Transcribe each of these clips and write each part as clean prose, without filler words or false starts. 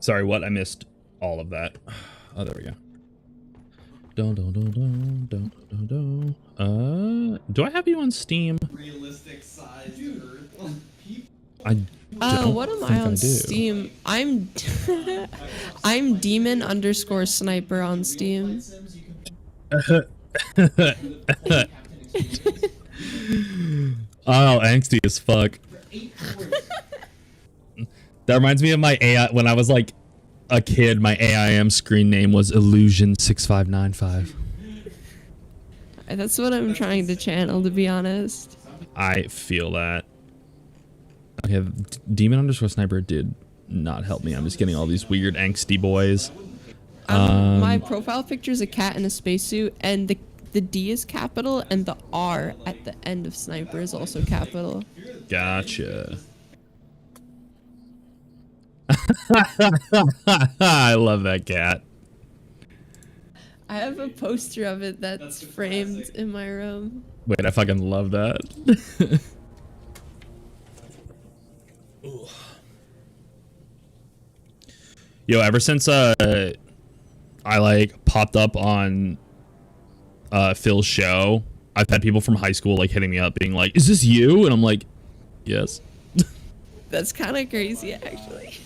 Sorry, what? I missed all of that. Oh, there we go. Do I have you on Steam? Realistic size Earth. I don't what am I on do. Steam? I'm Demon_Sniper on Steam. Oh, angsty as fuck. That reminds me of my AI when I was like a kid. My AIM screen name was Illusion6595. That's what I'm trying to channel, to be honest. I feel that. Okay, Demon_Sniper did not help me. I'm just getting all these weird angsty boys. My profile picture is a cat in a spacesuit, and the D is capital, and the R at the end of Sniper is also capital. Gotcha. I love that cat. I have a poster of it that's framed in my room. Wait, I fucking love that. Yo, ever since I like popped up on Phil's show, I've had people from high school like hitting me up being like, "Is this you?" And I'm like, "Yes." That's kind of crazy, actually.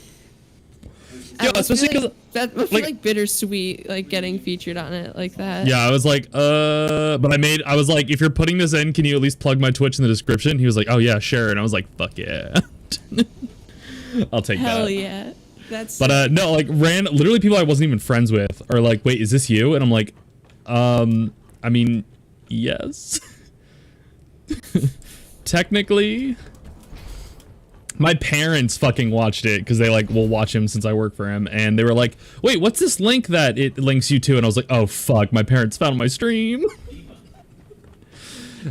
Yo, especially because that must be like bittersweet, like getting featured on it like that. Yeah, I was like, but I was like, if you're putting this in, can you at least plug my Twitch in the description? He was like, oh yeah, sure. And I was like, fuck yeah. I'll take that. Hell yeah. That's But no, like literally people I wasn't even friends with are like, wait, is this you? And I'm like, I mean, yes. Technically. My parents fucking watched it because they like will watch him since I work for him, and they were like, wait, what's this link that it links you to? And I was like, oh fuck, my parents found my stream.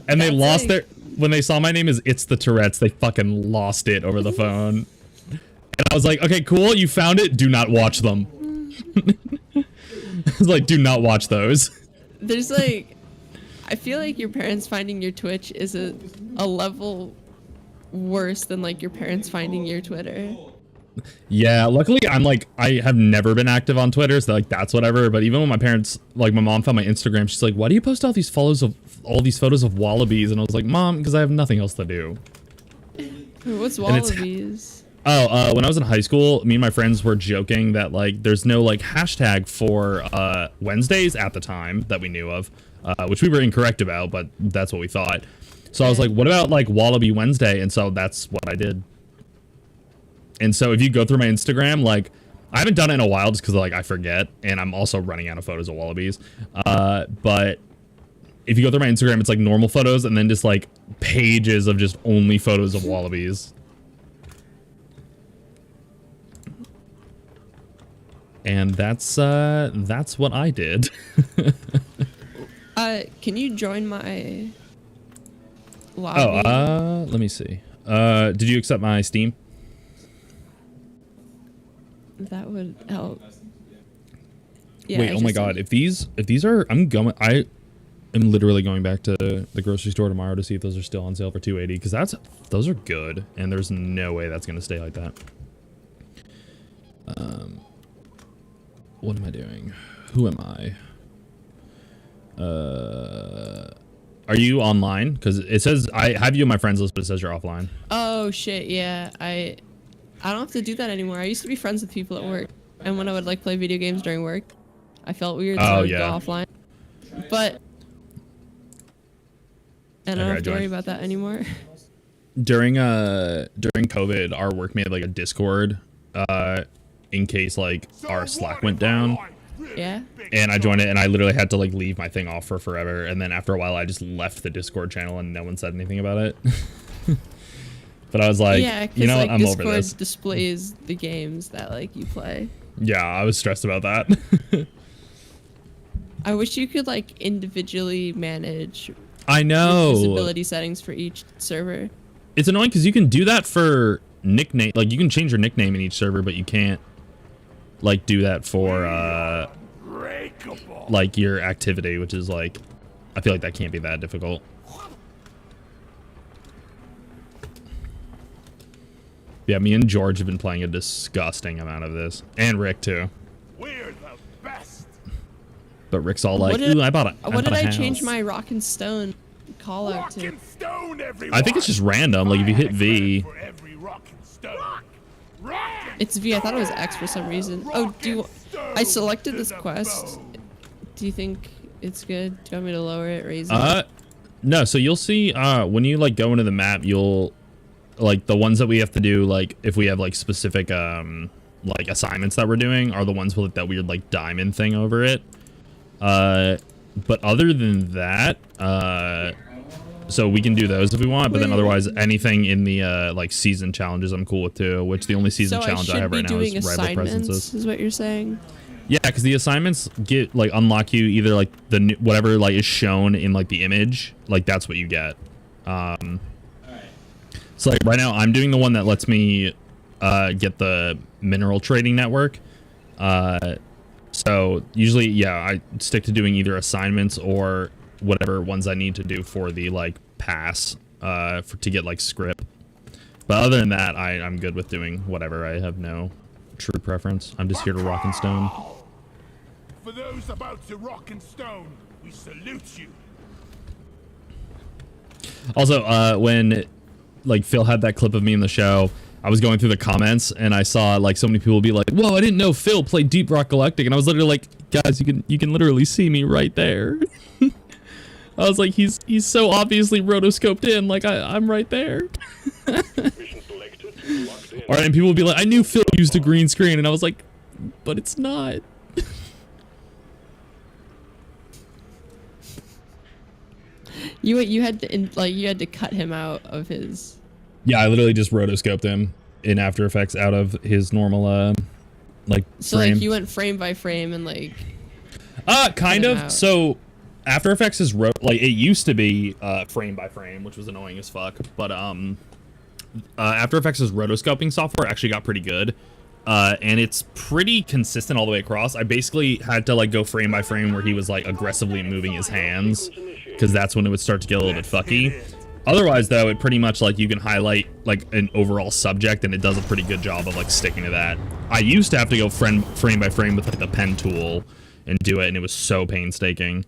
And they lost their, when they saw my name is ItsTheTourettes, they fucking lost it over the phone. And I was like, okay, cool, you found it, do not watch them. I was like, do not watch those. There's like, I feel like your parents finding your Twitch is a level worse than like your parents finding your Twitter. Yeah, luckily I'm like, I have never been active on Twitter, so like that's whatever. But even when my parents, like my mom found my Instagram, she's like, why do you post all these photos of wallabies? And I was like, Mom, because I have nothing else to do. What's wallabies? Oh, when I was in high school, me and my friends were joking that like there's no like hashtag for Wednesdays at the time that we knew of, which we were incorrect about, but that's what we thought. So I was like, what about like Wallaby Wednesday? And so that's what I did. And so if you go through my Instagram, like I haven't done it in a while just because like I forget, and I'm also running out of photos of wallabies. But if you go through my Instagram, it's like normal photos and then just like pages of just only photos of wallabies. And that's what I did. Can you join my lobby? Oh, let me see. Did you accept my Steam? That would help. Yeah, wait, oh my god, if these are, I am literally going back to the grocery store tomorrow to see if those are still on sale for $2.80, because those are good, and there's no way that's gonna stay like that. What am I doing? Who am I? Are you online? Because it says I have you on my friends list, but it says you're offline. Oh shit, yeah. I don't have to do that anymore. I used to be friends with people at work, and when I would like play video games during work, I felt weird, so I would go offline. But I don't have to worry about that anymore. During COVID, our work made like a Discord in case like our Slack went down. Yeah. And I joined it, and I literally had to like leave my thing off for forever, and then after a while I just left the Discord channel and no one said anything about it. But I was like, yeah, you know what, like, I'm Discord over this. displays the games that like you play. Yeah, I was stressed about that. I wish you could like individually manage I know visibility settings for each server. It's annoying because you can do that for nickname, like you can change your nickname in each server, but you can't like do that for like your activity, which is like, I feel like that can't be that difficult. Yeah, me and George have been playing a disgusting amount of this, and Rick too. We're the best. But Rick's all like, "Ooh, I bought a What did I house." change my rock and stone call out Rock to? and stone, everyone. I think it's just random. Like if you hit V. For every rock and stone. Rock and It's V. I thought it was X for some reason. Oh, I selected this quest. Do you think it's good? Do you want me to lower it, raise it? No. So you'll see when you like go into the map, you'll like the ones that we have to do. Like if we have like specific like assignments that we're doing are the ones with that weird like diamond thing over it. But other than that, so we can do those if we want, but then otherwise anything in the like season challenges I'm cool with too, which the only season challenge I have right now is rival presences. Is what you're saying? Yeah, because the assignments get like unlock you either like the whatever like is shown in like the image, like that's what you get. So like right now I'm doing the one that lets me get the mineral trading network. So usually, yeah, I stick to doing either assignments or whatever ones I need to do for the like pass to get like script. But other than that, I'm good with doing whatever. I have no true preference. I'm just here to rock and stone. For those about to rock and stone, we salute you. Also, when like Phil had that clip of me in the show, I was going through the comments and I saw like so many people be like, "Whoa, I didn't know Phil played Deep Rock Galactic," and I was literally like, "Guys, you can literally see me right there." I was like, he's so obviously rotoscoped in, like I'm right there. Or and people would be like, "I knew Phil used a green screen," and I was like, "But it's not." You had to cut him out of his. Yeah, I literally just rotoscoped him in After Effects out of his normal like so frame. like you went frame by frame and like kind of. So After Effects is like it used to be frame by frame, which was annoying as fuck, but After Effects' rotoscoping software actually got pretty good. And it's pretty consistent all the way across. I basically had to like go frame by frame where he was like aggressively moving his hands, because that's when it would start to get a little bit fucky. Otherwise though, it pretty much like you can highlight like an overall subject and it does a pretty good job of like sticking to that. I used to have to go frame by frame with like the pen tool and do it, and it was so painstaking.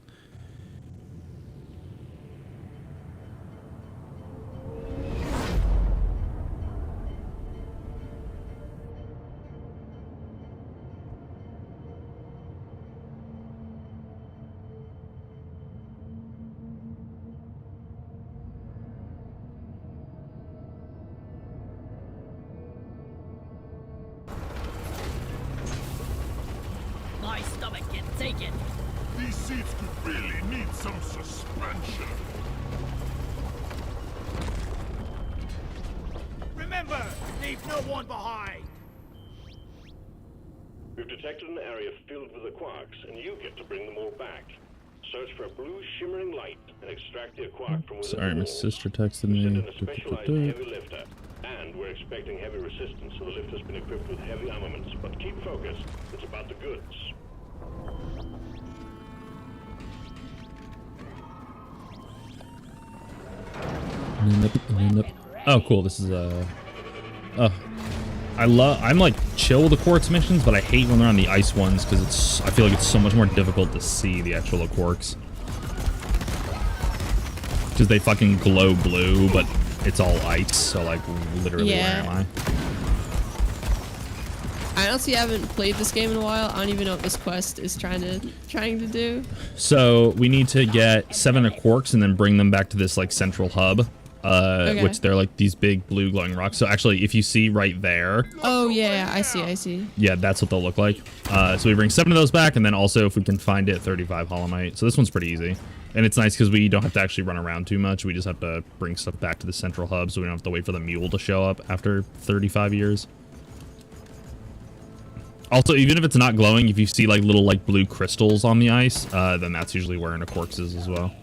My stomach can take it. These seats could really need some suspension. Remember, leave no one behind. We've detected an area filled with the quarks, and you get to bring them all back. Search for a blue shimmering light and extract the quark from within Sorry, the my wall. sister texted We sent me. in a specialized heavy lifter, and we're expecting heavy resistance, so the lift has been equipped with heavy armaments. But keep focused. It's about the goods. Oh, cool. This is I'm like chill with the quartz missions, but I hate when they're on the ice ones because I feel like it's so much more difficult to see the actual quarks. Because they fucking glow blue, but it's all ice, so like literally where am I? I honestly haven't played this game in a while. I don't even know what this quest is trying to do. So we need to get 7 quarks and then bring them back to this like central hub. Which they're like these big blue glowing rocks. So actually, if you see right there, Oh yeah, I see. yeah, that's what they'll look like. So we bring 7 of those back, and then also if we can find it, 35 holomite. So this one's pretty easy, and it's nice because we don't have to actually run around too much. We just have to bring stuff back to the central hub, so we don't have to wait for the mule to show up after 35 years. Also, even if it's not glowing, if you see like little like blue crystals on the ice, then that's usually where a quarks is as well.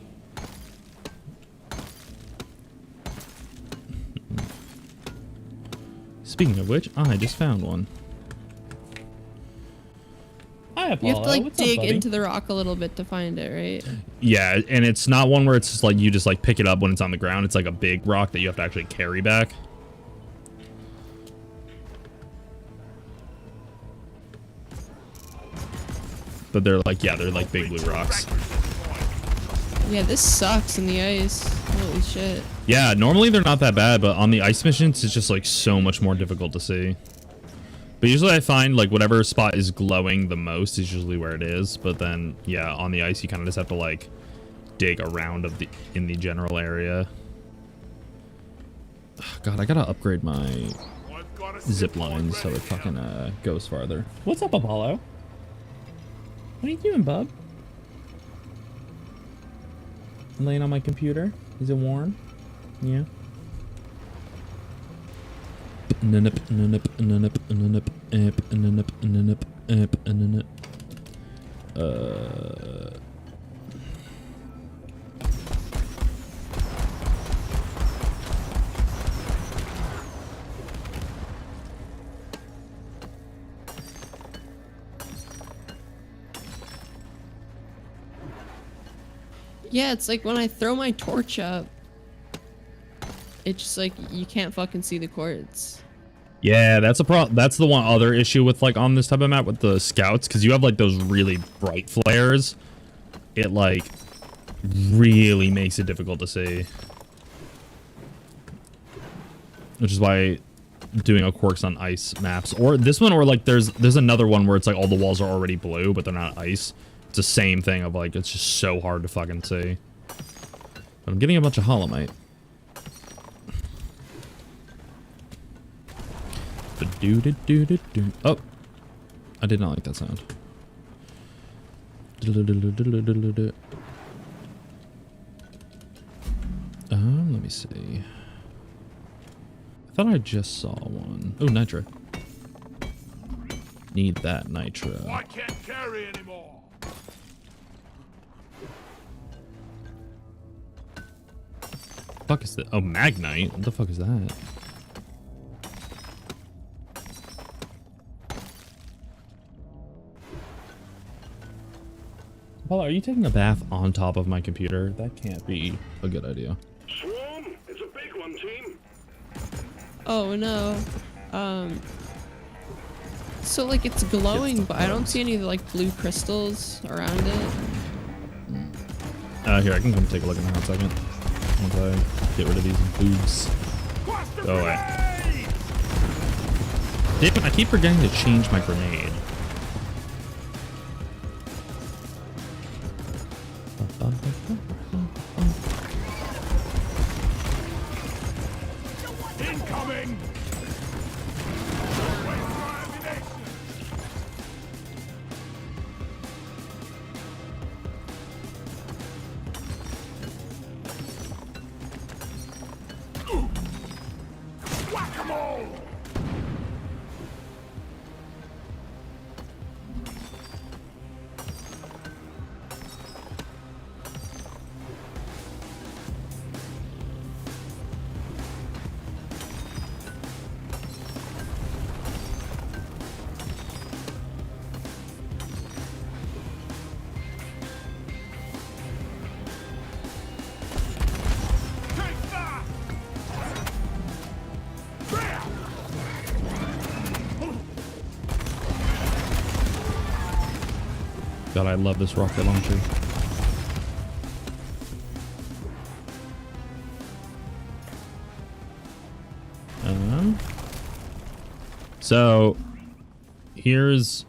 Speaking of which, I just found one. Hi, Apollo. You have to like What's up, dig buddy? into the rock a little bit to find it, right? Yeah, and it's not one where it's just like you just like pick it up when it's on the ground. It's like a big rock that you have to actually carry back. But they're like, yeah, they're like big blue rocks. Yeah, this sucks in the ice. Holy shit. Yeah, normally they're not that bad, but on the ice missions, it's just like so much more difficult to see. But usually I find like whatever spot is glowing the most is usually where it is. But then, yeah, on the ice, you kind of just have to like dig around in the general area. God, I gotta upgrade my zip lines so it fucking goes farther. What's up, Apollo? What are you doing, bub? I'm laying on my computer. Is it warm? Yeah. Yeah, it's like when I throw my torch up, it's just like you can't fucking see the quartz. Yeah, that's a problem. That's the one other issue with like on this type of map with the scouts, because you have like those really bright flares. It like really makes it difficult to see, which is why doing a quarks on ice maps, or this one, or like there's another one where it's like all the walls are already blue but they're not ice. It's the same thing of like it's just so hard to fucking see. But I'm getting a bunch of holomite. Oh, I did not like that sound. Let me see. I thought I just saw one. Oh, nitro. Need that nitro. I can't carry anymore. Fuck is that? Oh, magnite. What the fuck is that? Paula, are you taking a bath on top of my computer? That can't be a good idea. Swarm, it's a big one, team. Oh no. So like it's glowing, but I don't see any like blue crystals around it. Here, I can come take a look in a hot second. Once I get rid of these boobs. Go away. Damn it, I keep forgetting to change my grenade. Incoming. Whack-a-mole. God, I love this rocket launcher. So here's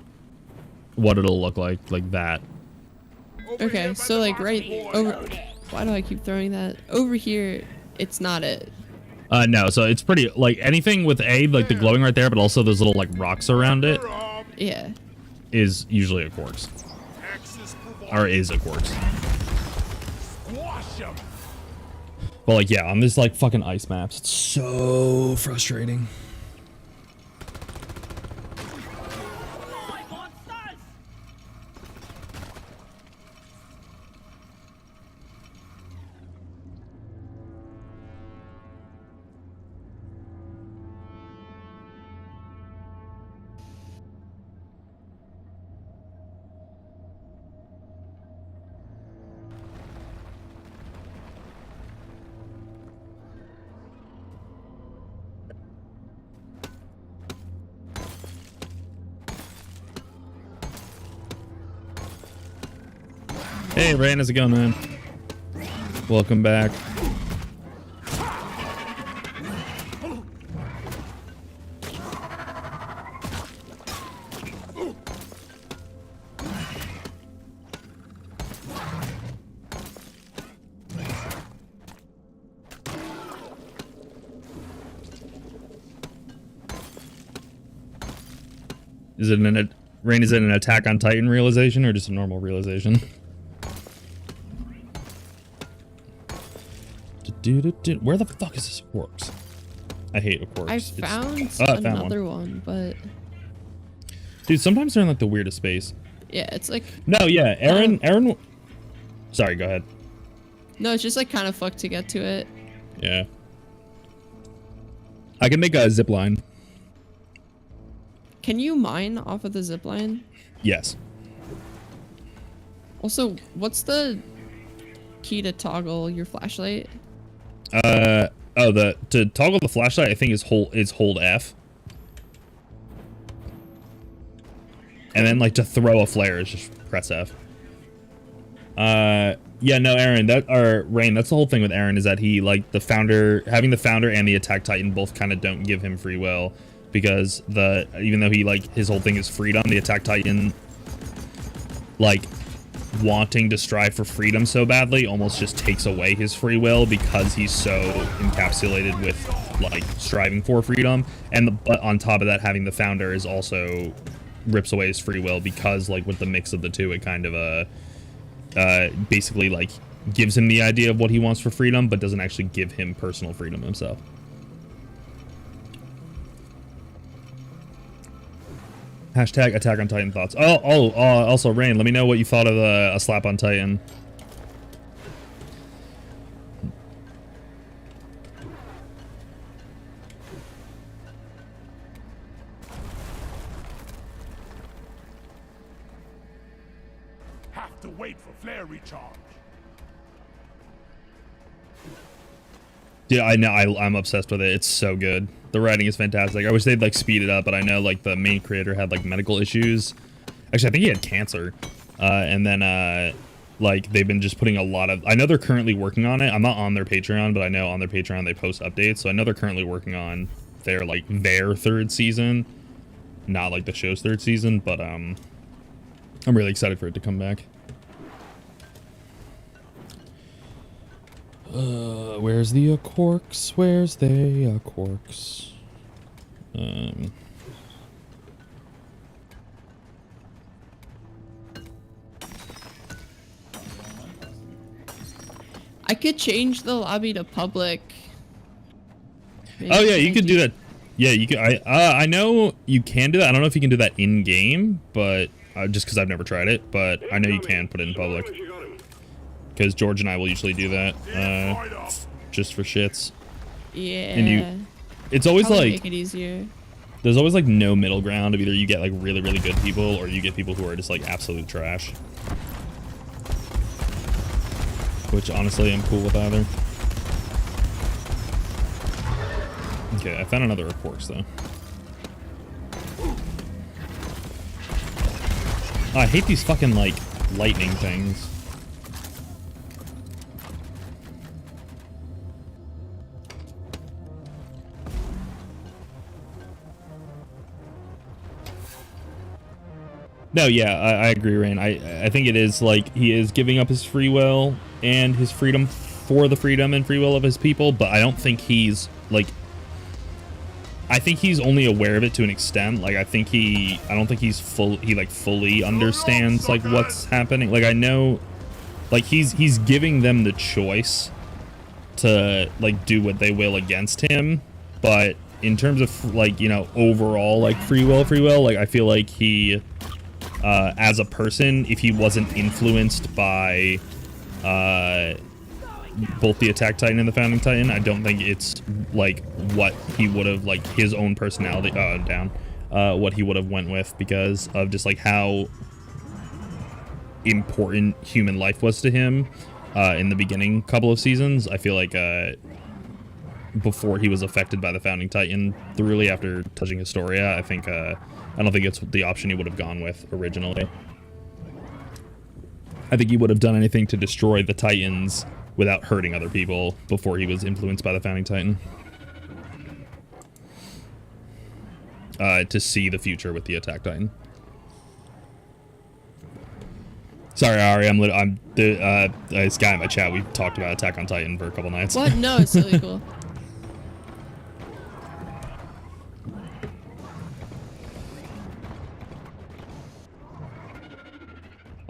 what it'll look like that. Okay, so like right over. Why do I keep throwing that? Over here, it's not it. No, so it's pretty, like anything with A, like the glowing right there, but also those little like rocks around it Yeah. is usually a quartz. Or is a quartz. Squash 'em. But like, yeah, on this like fucking ice maps, it's so frustrating. Hey, Rain, how's it going, man? Welcome back. Is it Rain, is it an Attack on Titan realization or just a normal realization? Where the fuck is this Quarks? I hate a Quarks. I found another one, but dude, sometimes they're in like the weirdest space. yeah, it's like no, yeah, Aaron. Sorry, go ahead. No, it's just like kind of fucked to get to it. Yeah. I can make a zip line. Can you mine off of the zip line? Yes. Also, what's the key to toggle your flashlight? To toggle the flashlight, I think is hold F. And then like to throw a flare is just press F. Yeah, no, Aaron, Rain, that's the whole thing with Aaron is that he like having the founder and the Attack Titan both kind of don't give him free will. Because even though he like his whole thing is freedom, the Attack Titan like wanting to strive for freedom so badly almost just takes away his free will because he's so encapsulated with like striving for freedom. But on top of that, having the founder is also rips away his free will because like with the mix of the two, it kind of basically like gives him the idea of what he wants for freedom, but doesn't actually give him personal freedom himself. Hashtag Attack on Titan thoughts. Also, Rain, let me know what you thought of a slap on Titan. Have to wait for flare recharge. Yeah, I know. I'm obsessed with it. It's so good. The writing is fantastic. I wish they'd like speed it up, but I know like the main creator had like medical issues. Actually, I think he had cancer. And then like they've been just putting a lot of. I know they're currently working on it. I'm not on their Patreon, but I know on their Patreon they post updates. So I know they're currently working on their third season, not like the show's third season. But I'm really excited for it to come back. Where's the Quarks? Where's the Quarks? I could change the lobby to public. Maybe Oh yeah, you could do that. Yeah, you could. I know you can do that. I don't know if you can do that in game, but just because I've never tried it. But I know you can put it in public. Because George and I will usually do that, just for shits. Yeah. And it's always probably like make it easier. There's always like no middle ground of either you get like really really good people or you get people who are just like absolute trash. Which honestly I'm cool with either. Okay, I found another Quarks though. Oh, I hate these fucking like lightning things. No, yeah, I agree, Rain. I think it is like he is giving up his free will and his freedom for the freedom and free will of his people, but I don't think he's like. I think he's only aware of it to an extent. Like I don't think he's fully understands like what's happening. Like I know, like he's giving them the choice to like do what they will against him, but in terms of like overall like free will, like I feel like he. As a person, if he wasn't influenced by both the Attack Titan and the Founding Titan, I don't think it's like what he would have like his own personality what he would have went with because of just like how important human life was to him in the beginning couple of seasons. I feel like before he was affected by the Founding Titan thoroughly after touching Historia, I don't think it's the option he would have gone with originally. I think he would have done anything to destroy the Titans without hurting other people before he was influenced by the Founding Titan. To see the future with the Attack Titan. Sorry, Ari, this guy in my chat, we talked about Attack on Titan for a couple nights. What? No, it's really cool.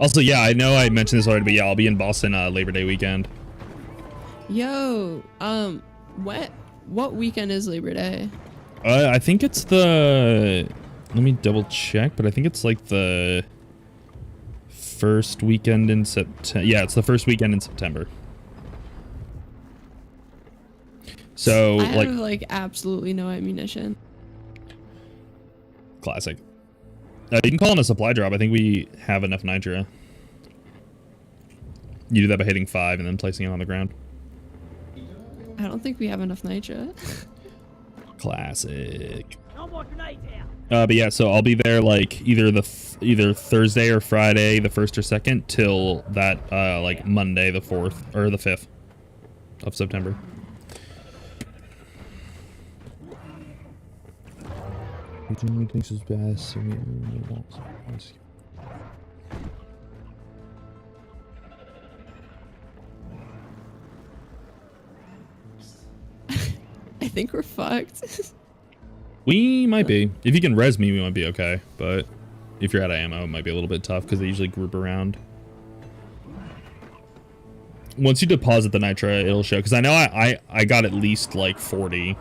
Also, yeah, I know I mentioned this already, but yeah, I'll be in Boston Labor Day weekend. Yo, what weekend is Labor Day? I think it's the... Let me double check, but I think it's like the first weekend in September. Yeah, it's the first weekend in September. So, I have like absolutely no ammunition. Classic. You can call in a supply drop. I think we have enough nitra. You do that by hitting 5 and then placing it on the ground. I don't think we have enough nitra. Classic. No more grenades here. But yeah, so I'll be there like either Thursday or Friday, the 1st or 2nd, till that like Monday, the 4th or the 5th of September. Thinks is best. I think we're fucked. We might be. If you can res me, we might be okay. But if you're out of ammo, it might be a little bit tough because they usually group around. Once you deposit the nitra, it'll show. Because I know I got at least like 40.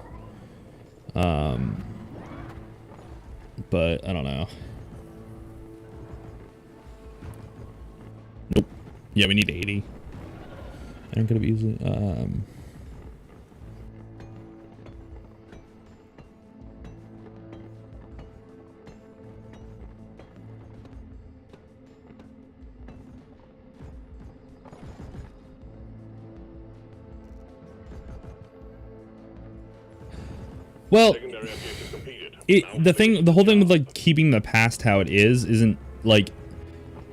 But I don't know. Nope. Yeah, we need 80. Aren't gonna be easy. Well, the whole thing with like keeping the past how it isn't like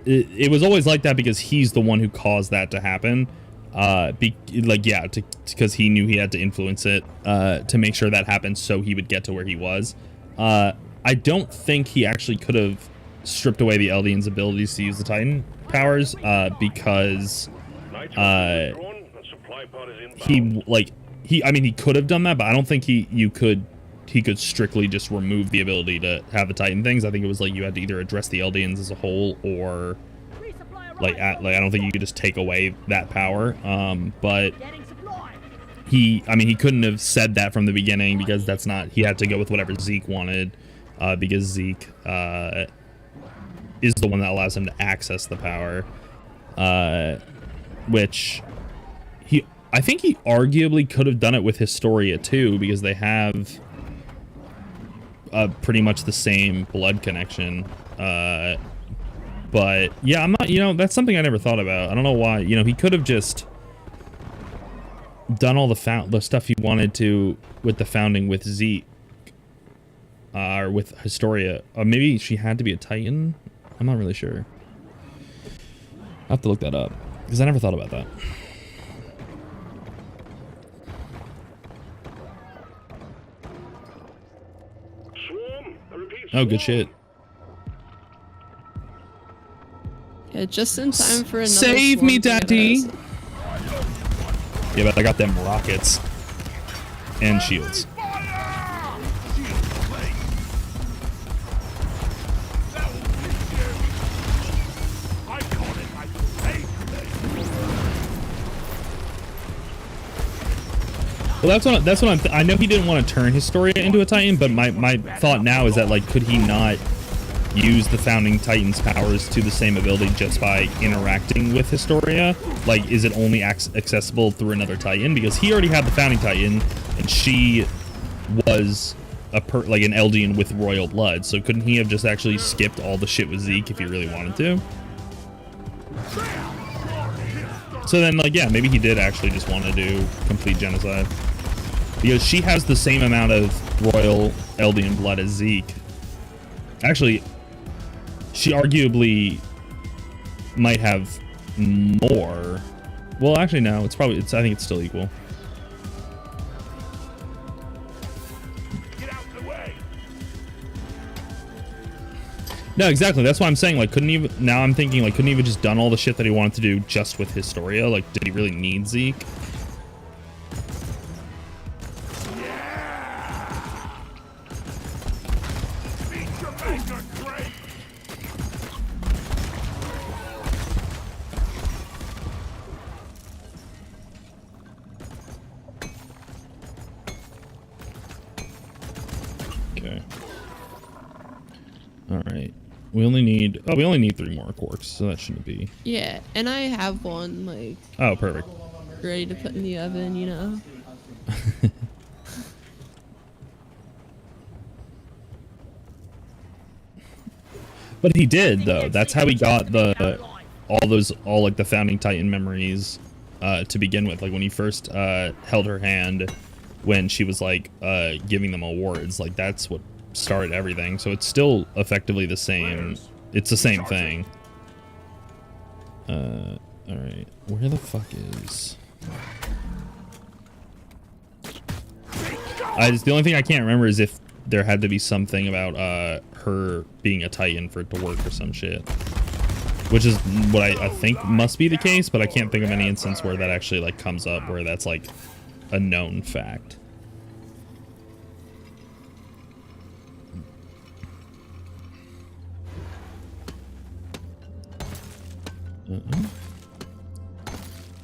it was always like that because he's the one who caused that to happen. Because he knew he had to influence it to make sure that happened, so he would get to where he was. I don't think he actually could have stripped away the Eldian's abilities to use the Titan powers because he could have done that, but I don't think he could strictly just remove the ability to have the Titan things. I think it was like you had to either address the Eldians as a whole or I don't think you could just take away that power. But he couldn't have said that from the beginning because that's not, he had to go with whatever Zeke wanted, because Zeke is the one that allows him to access the power, which I think he arguably could have done it with Historia too, because they have pretty much the same blood connection. But yeah, I'm not, that's something I never thought about. I don't know why, he could have just done all the stuff he wanted to with the founding with Zeke, or with Historia. Or maybe she had to be a Titan. I'm not really sure. I have to look that up because I never thought about that. Oh, good shit. Yeah, just in time for another Save me, Daddy! Yeah, but I got them rockets and shields. Well, that's what I know he didn't want to turn Historia into a Titan, but my thought now is that, like, could he not use the founding Titan's powers to the same ability just by interacting with Historia? Like, is it only accessible through another Titan? Because he already had the founding Titan, and she was like an Eldian with royal blood, so couldn't he have just actually skipped all the shit with Zeke if he really wanted to? So then, like, yeah, maybe he did actually just want to do complete genocide. Because she has the same amount of royal Eldian blood as Zeke. Actually, she arguably might have more. Well, actually, no. It's probably. I think it's still equal. Get out the way. No, exactly. That's why I'm saying, like, couldn't even. Now I'm thinking, like, couldn't he have just done all the shit that he wanted to do just with Historia? Like, did he really need Zeke? Okay. All right. We only need 3 more quarks, so that shouldn't be. Yeah, and I have one like. Oh, perfect. Ready to put in the oven, you know. But he did though. That's how he got all like the founding Titan memories to begin with. Like when he first held her hand when she was like giving them awards. Like that's what started everything. So it's still effectively the same. It's the same thing. All right. Where the fuck is? The only thing I can't remember is if there had to be something about her being a Titan for it to work or some shit, which is what I think must be the case, but I can't think of any instance where that actually like comes up where that's like a known fact.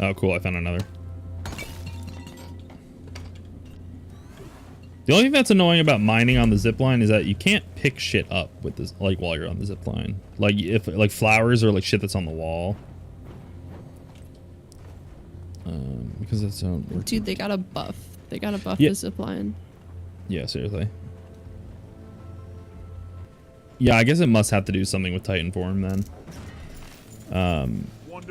Oh, cool! I found another. The only thing that's annoying about mining on the zipline is that you can't pick shit up with this, like while you're on the zipline. Like if like flowers or like shit that's on the wall. Because that's Dude, they got a buff. They got a buff Yeah. the zipline. Yeah, seriously. Yeah, I guess it must have to do something with Titan form then.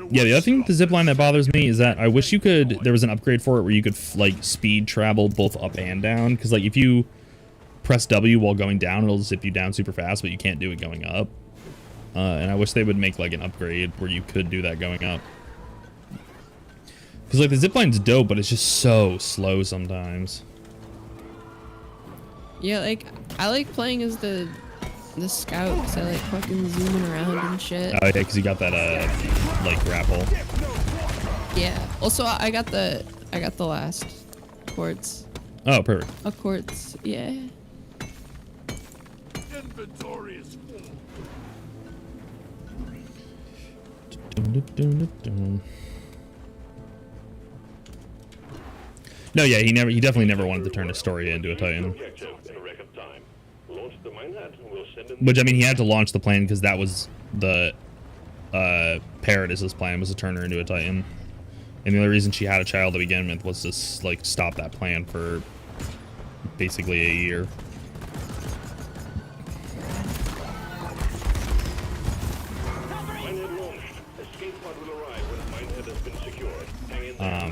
Yeah, the other thing with the zipline that bothers me is that I wish you could. There was an upgrade for it where you could like speed travel both up and down. Because like if you press W while going down, it'll zip you down super fast, but you can't do it going up. And I wish they would make like an upgrade where you could do that going up. Because like the zipline's dope, but it's just so slow sometimes. Yeah, like I like playing as the scout because I like fucking zooming around and shit. Oh yeah, because you got that like grapple. Yeah. Also, I got the last quartz. Oh, perfect. A quartz. Yeah. Inventory is full. No, yeah, he definitely never wanted to turn Astoria into a Titan. Objective in a record time. Launch the minehead and we'll send in. Which I mean, he had to launch the plane because that was the Paradis's plan, was to turn her into a Titan. And the only reason she had a child to begin with was to like stop that plan for basically a year. Minehead launched. Escape pod will arrive when minehead has been secured. Hang in there.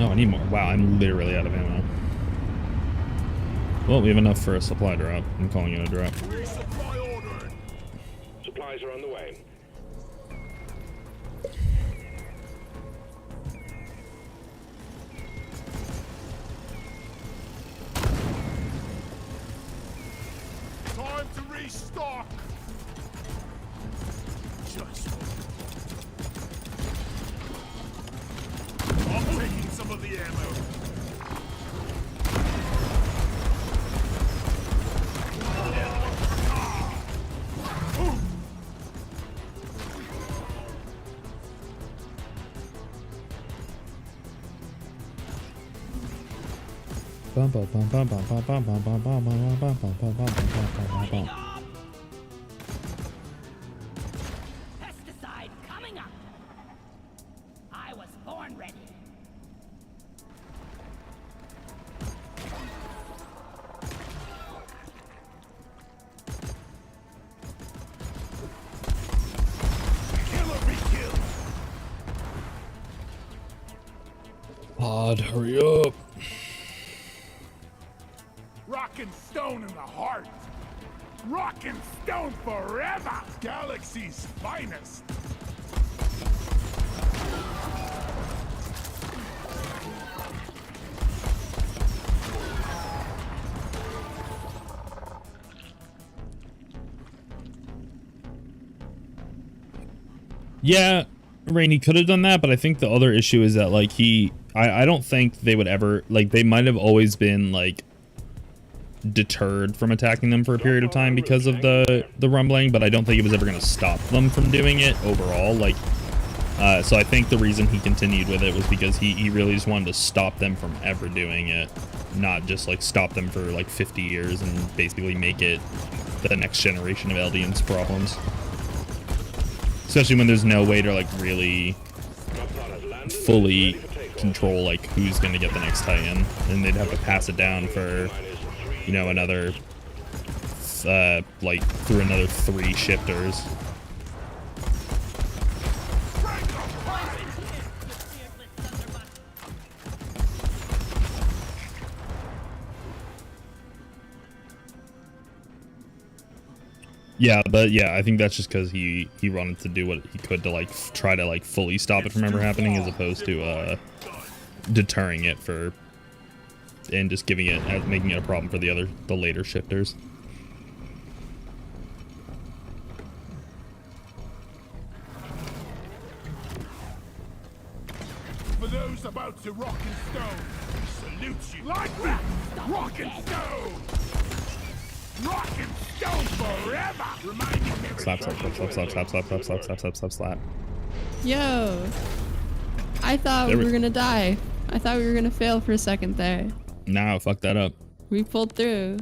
Oh, I need more. Wow, I'm literally out of ammo. Well, we have enough for a supply drop. I'm calling it a drop. Resupply ordered. Supplies are on the way. Time to restock. Just. I'm taking some of the ammo. Pesticide coming up. I was born ready. Killer be killed. Pod, hurry up. Rock and stone in the heart. Rock and stone forever. Galaxy's finest. Yeah, Rainey could have done that, but I think the other issue is that like I don't think they would ever like they might have always been like deterred from attacking them for a period of time because of the rumbling, but I don't think it was ever going to stop them from doing it overall. Like, so I think the reason he continued with it was because he really just wanted to stop them from ever doing it, not just like stop them for like 50 years and basically make it the next generation of Eldians' problems. Especially when there's no way to like really fully control like who's going to get the next tie-in, and they'd have to pass it down for, you know, another like through another 3 shifters. Yeah, but yeah, I think that's just because he wanted to do what he could to like try to like fully stop it from ever happening, as opposed to deterring it for and just giving it making it a problem for the later shifters. For those about to rock and stone, we salute you. Like that! Rock and stone! Rock and stone forever! Reminding me. Slap, slap, slap, slap, slap, slap, slap, slap, slap, slap, slap, slap, slap. Yo. I thought we were gonna die. I thought we were gonna fail for a second there. No, fuck that up. We pulled through.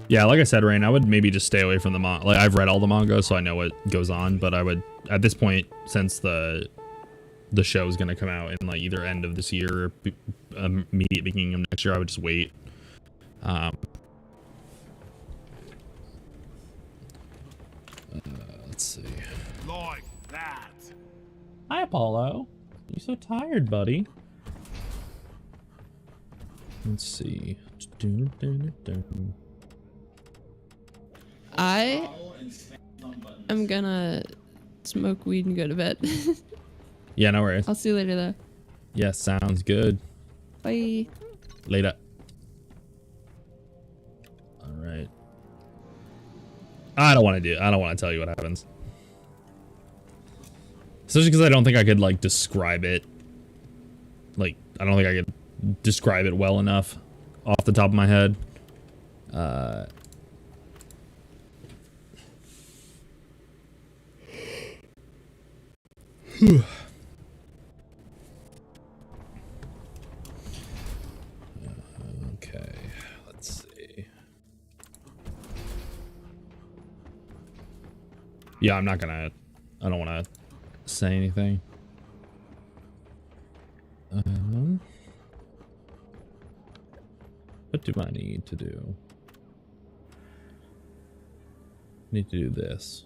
Yeah, like I said, Rain, I would maybe just stay away from the manga. Like, I've read all the manga, so I know what goes on, but I would, at this point, since the show is going to come out in like either end of this year or immediate beginning of next year, I would just wait. Let's see. Like that. Hi, Apollo. You so tired, buddy? Let's see. I am gonna smoke weed and go to bed. Yeah, no worries. I'll see you later though. Yeah, sounds good. Bye. Later. All right. I don't want to tell you what happens. Especially because I don't think I could like describe it. Like, I don't think I could describe it well enough off the top of my head. Okay, let's see. Yeah, I don't want to say anything. What do I need to do? Need to do this.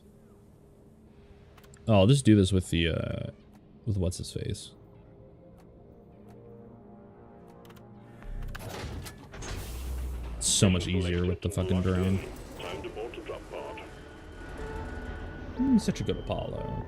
Oh, I'll just do this with the, with what's his face. It's so much easier with the fucking drone. Time to board the drop pod. Such a good Apollo.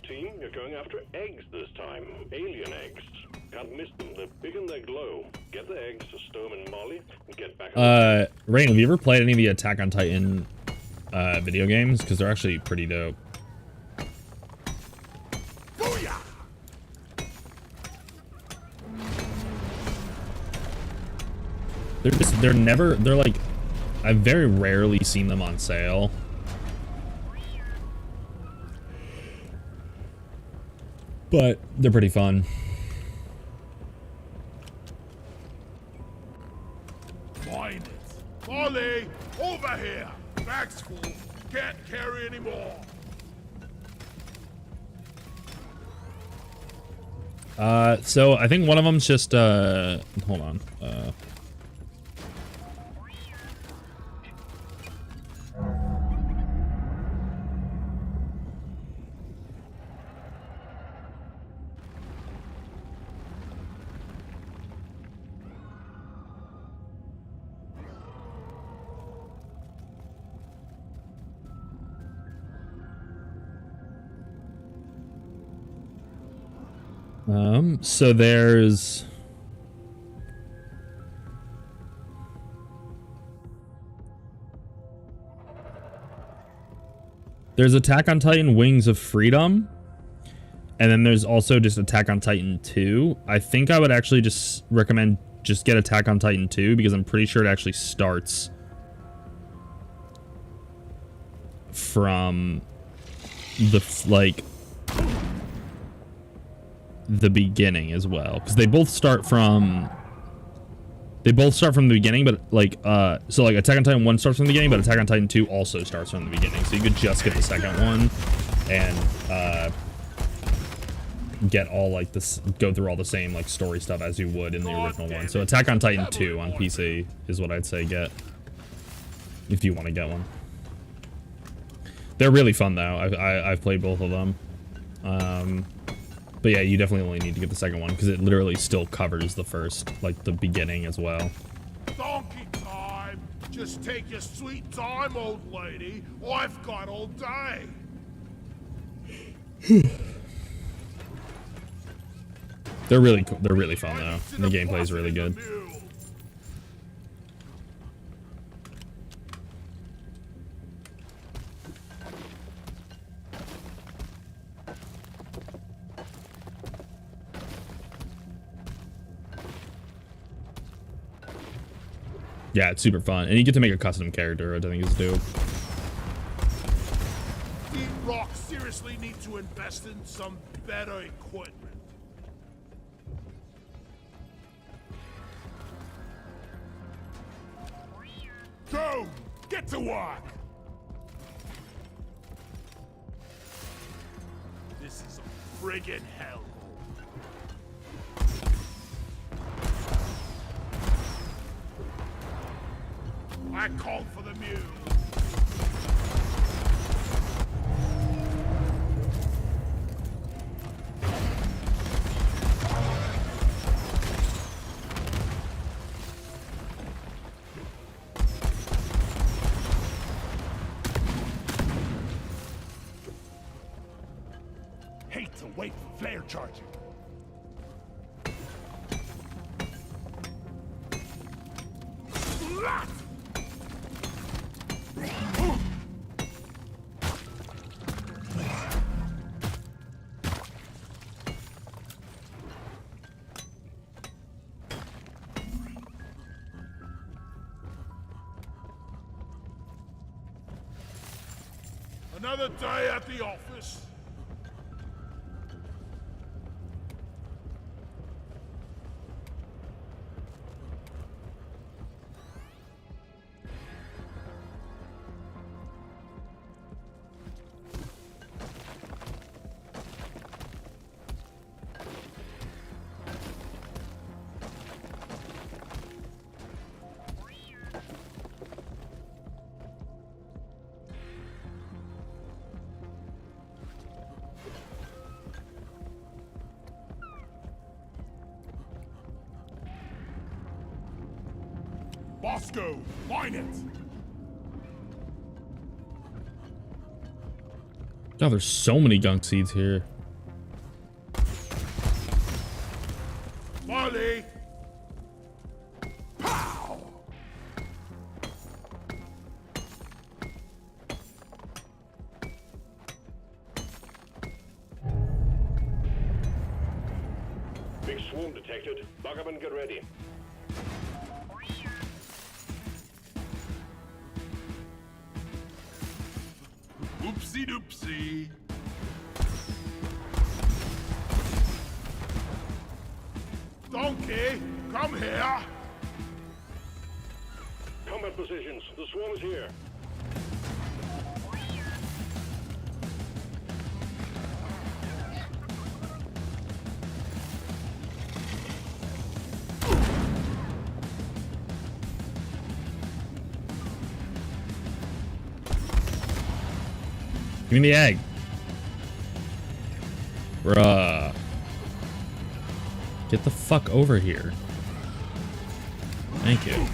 Team, you're going after eggs this time. Alien eggs. Can't miss them. They're big and they glow. Get the eggs to Storm and Molly and get back. Rain, have you ever played any of the Attack on Titan video games? Because they're actually pretty dope. Booyah! They're like, I've very rarely seen them on sale. But they're pretty fun. So I think one of them's just, hold on. So there's Attack on Titan Wings of Freedom, and then there's also just Attack on Titan 2. I think I would actually just recommend just get Attack on Titan 2 because I'm pretty sure it actually starts from the beginning as well, because they both start from the beginning, but so like Attack on Titan 1 starts from the beginning, but Attack on Titan 2 also starts from the beginning, so you could just get the second one and get all like this, go through all the same like story stuff as you would in the original one. So Attack on Titan 2 on PC is what I'd say get if you want to get one. They're really fun though. I've played both of them. But yeah, you definitely only need to get the second one because it literally still covers the first, like the beginning as well. Donkey time! Just take your sweet time, old lady. I've got all day. They're really fun though. And the gameplay is really good. Yeah, it's super fun, and you get to make a custom character, which I think is dope. Deep Rock seriously need to invest in some better equipment. Go! Get to work! This is a friggin' hellhole. I called for the mule. Hate to wait for flare charging. Another day at the office. Bosco, mine it! God, there's so many gunk seeds here. Molly! Pow! Big swarm detected. Bug up and get ready. Oopsie doopsie. Donkey, come here. Combat positions. The swarm is here. me the egg. Bruh. Get the fuck over here. Thank you.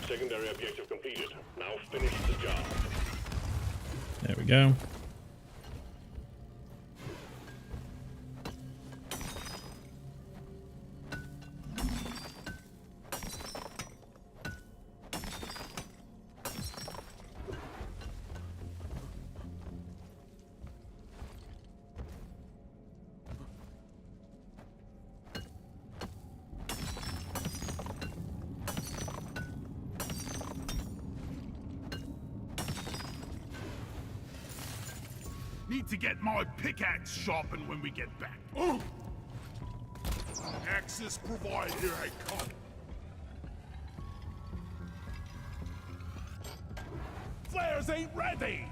Secondary objective completed. Now finish the job. There we go. Need to get my pickaxe sharpened when we get back. Oh! Access provided, here I come. Flares ain't ready!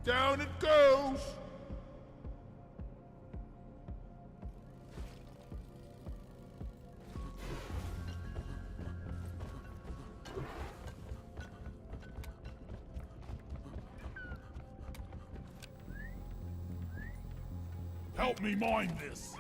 Down it goes! Help me mine this.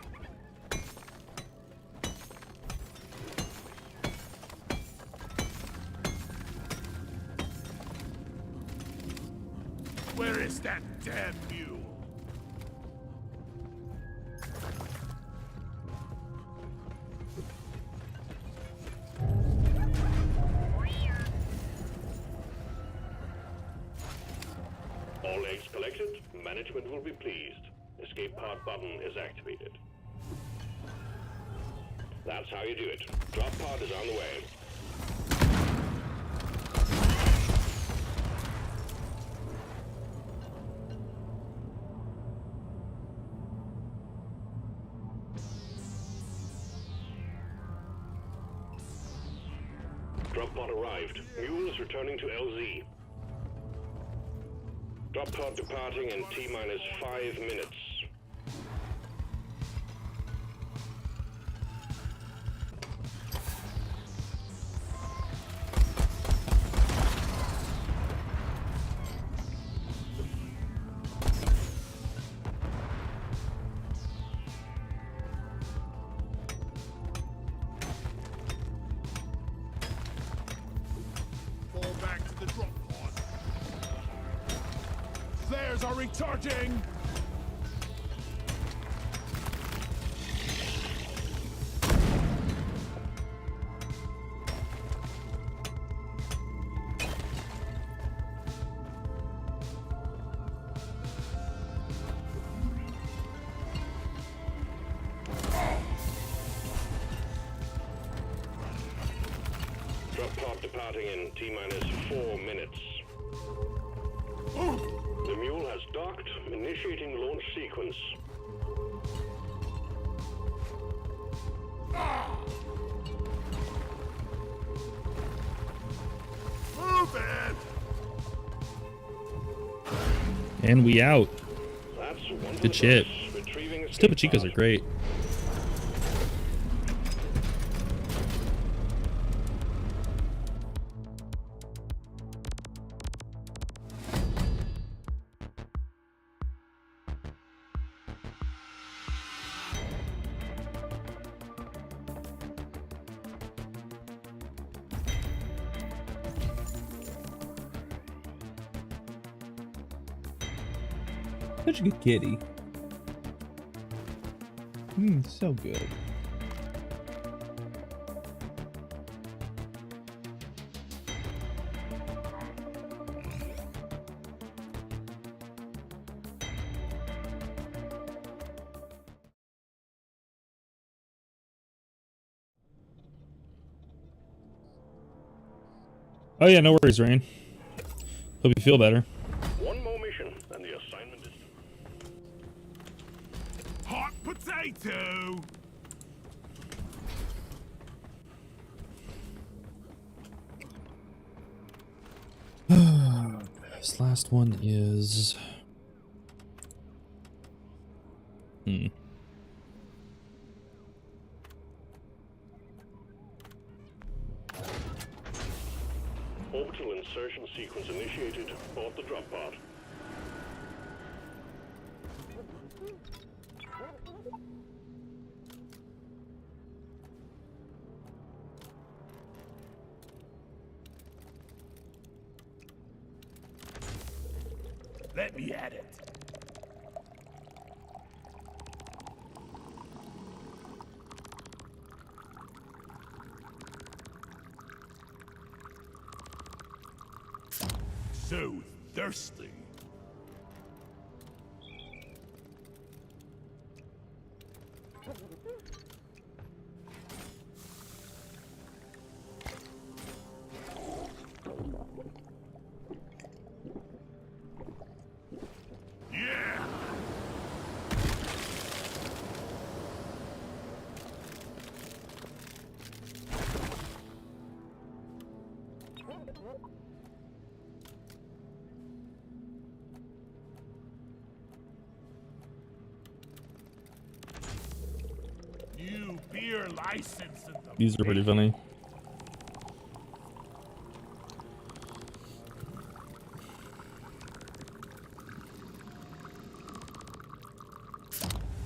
Where is that damn mule? All eggs collected. Management will be pleased. Escape pod button is activated. That's how you do it. Drop pod is on the way. Drop pod arrived. Mule is returning to LZ. Drop pod departing in T-minus 5 minutes. Fall back to the drop pod. Flares are recharging! Drop pod departing in T-minus 4 minutes. The mule has docked, initiating launch sequence. Move it! And we out. That's one Good shit. Retrieving escape Stupid Chicos are pod. great. Such a good kitty. So good. Oh yeah, no worries, Rain. Hope you feel better. One more mission, and the assignment is Hot potato! This last one is... orbital insertion sequence initiated. Board the drop pod. Let me at it. So thirsty. Yeah. New beer license in the These are pretty funny.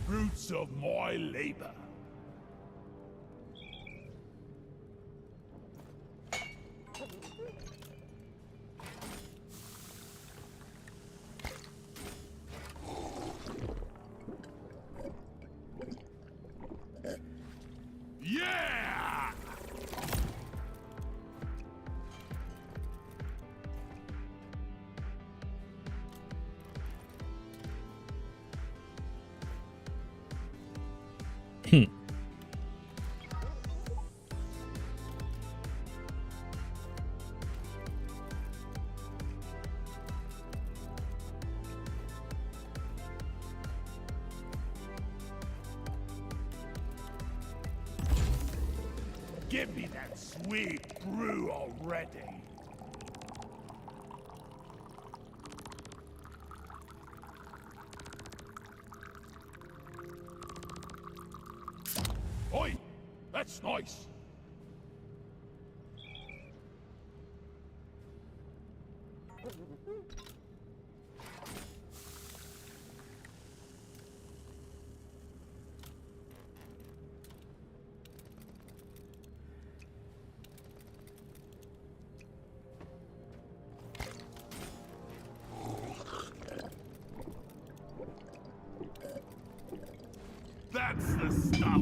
fruits of my labor. Yeah! Give me that sweet brew already. Oi, that's nice. That's the stuff.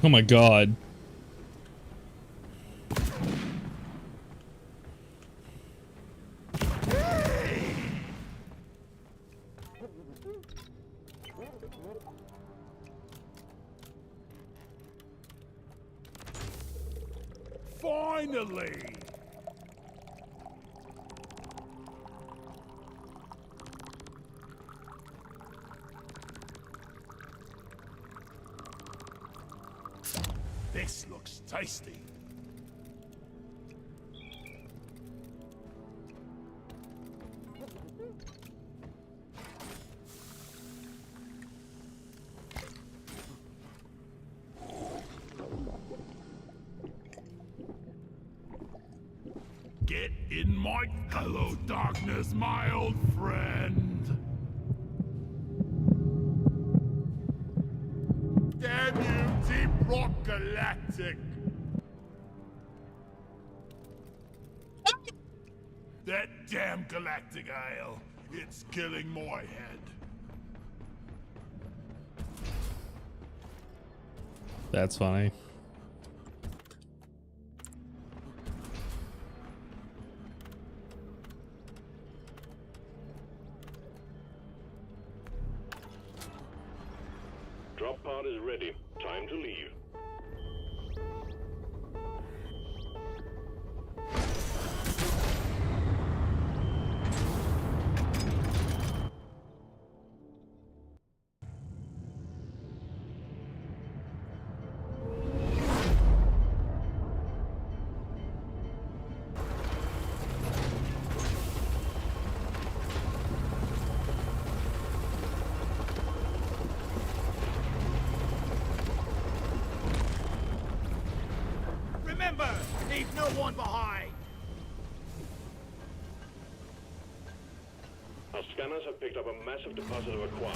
Oh my god. Finally! This looks tasty. Get in my... Hello, darkness, my old friend. Damn you, Deep Rock Galactic. That damn Galactic ale. It's killing my head. That's funny. Drop pod is ready. Time to leave. Remember, leave no one behind. Our scanners have picked up a massive deposit of aqua.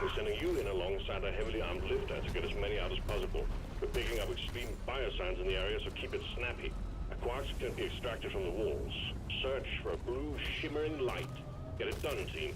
We're sending you in alongside a heavily armed lifter to get as many out as possible. We're picking up extreme biosigns in the area, so keep it snappy. Quarks can be extracted from the walls. Search for a blue shimmering light. Get it done, team.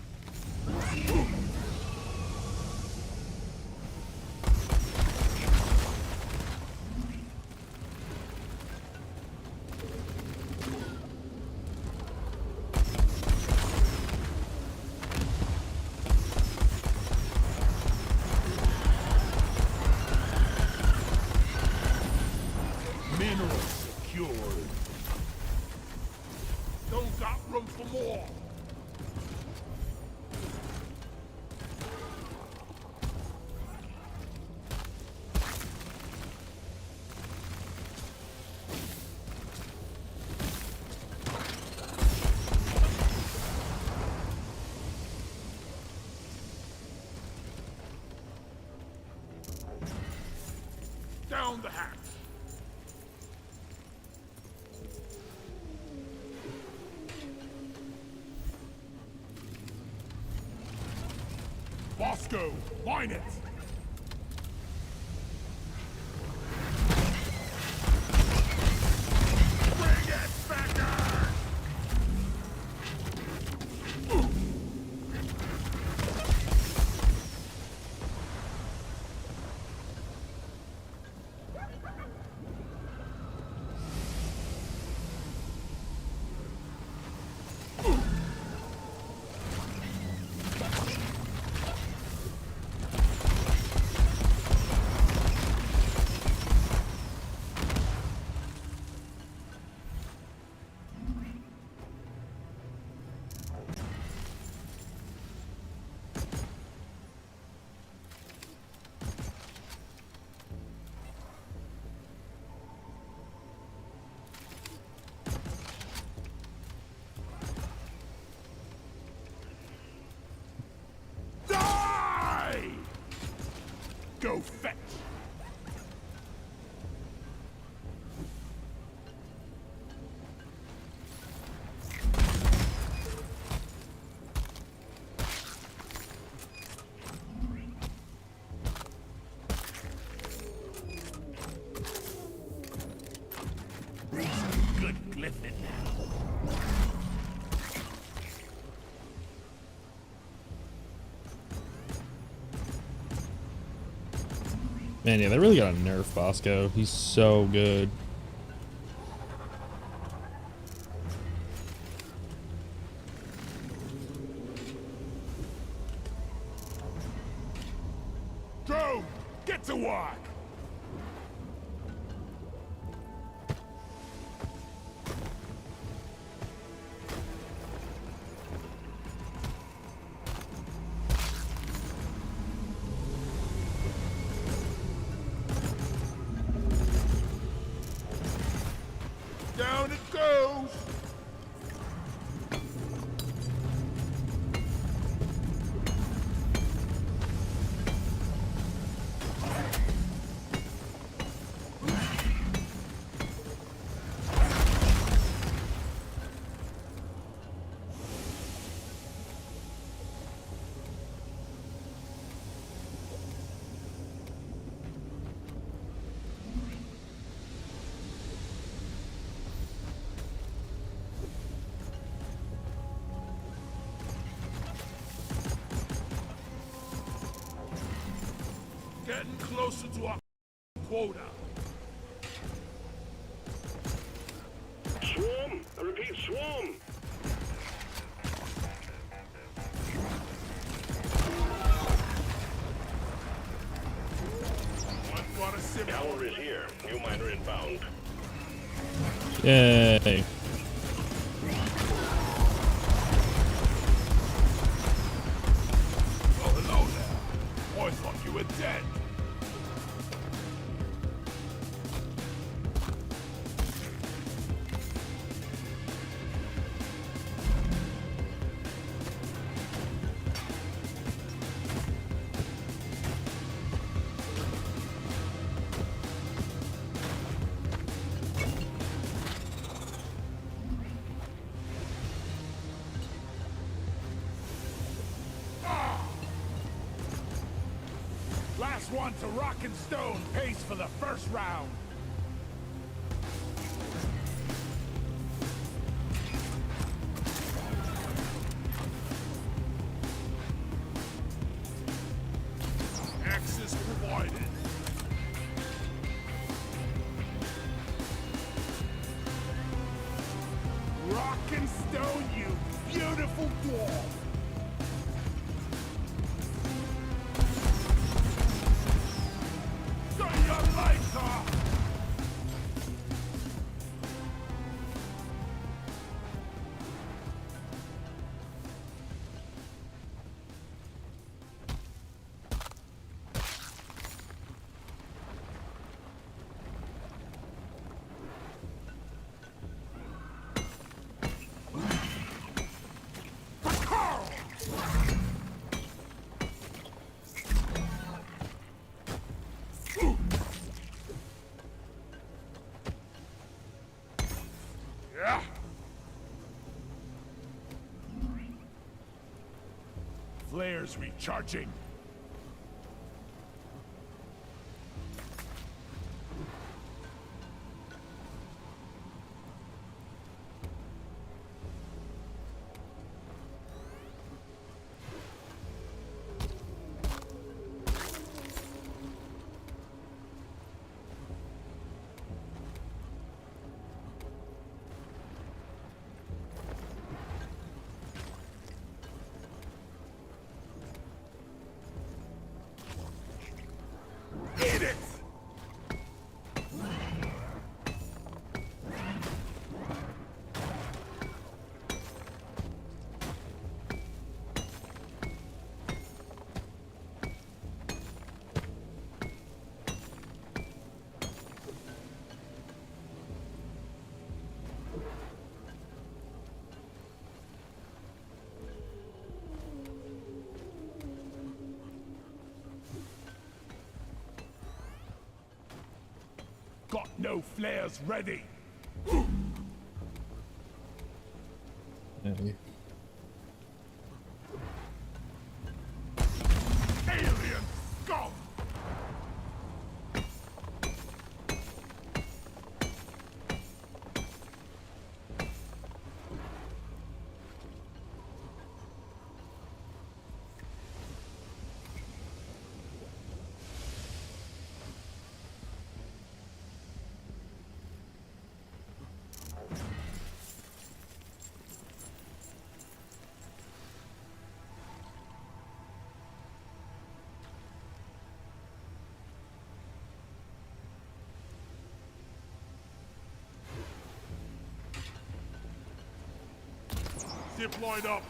Minerals secured. Don't got room for more. Down the hatch. Bosco, mine it! Bring it, Becker! Die! Go fetch! Good glyphin now. Man, yeah, they really got to nerf Bosco. He's so good. Drone, get to work! Getting closer to our quota. Swarm! I repeat, swarm! What a simple. Cavalry is here. New miner inbound. Yay. Oh, hello there. I thought you were dead. Last one to rock and stone pays for the first round. Access provided. Rock and stone, you beautiful dwarf. See you later! Yeah. Flares recharging. Eat it! Got no flares ready. Hey. Alien scum! Zip line up.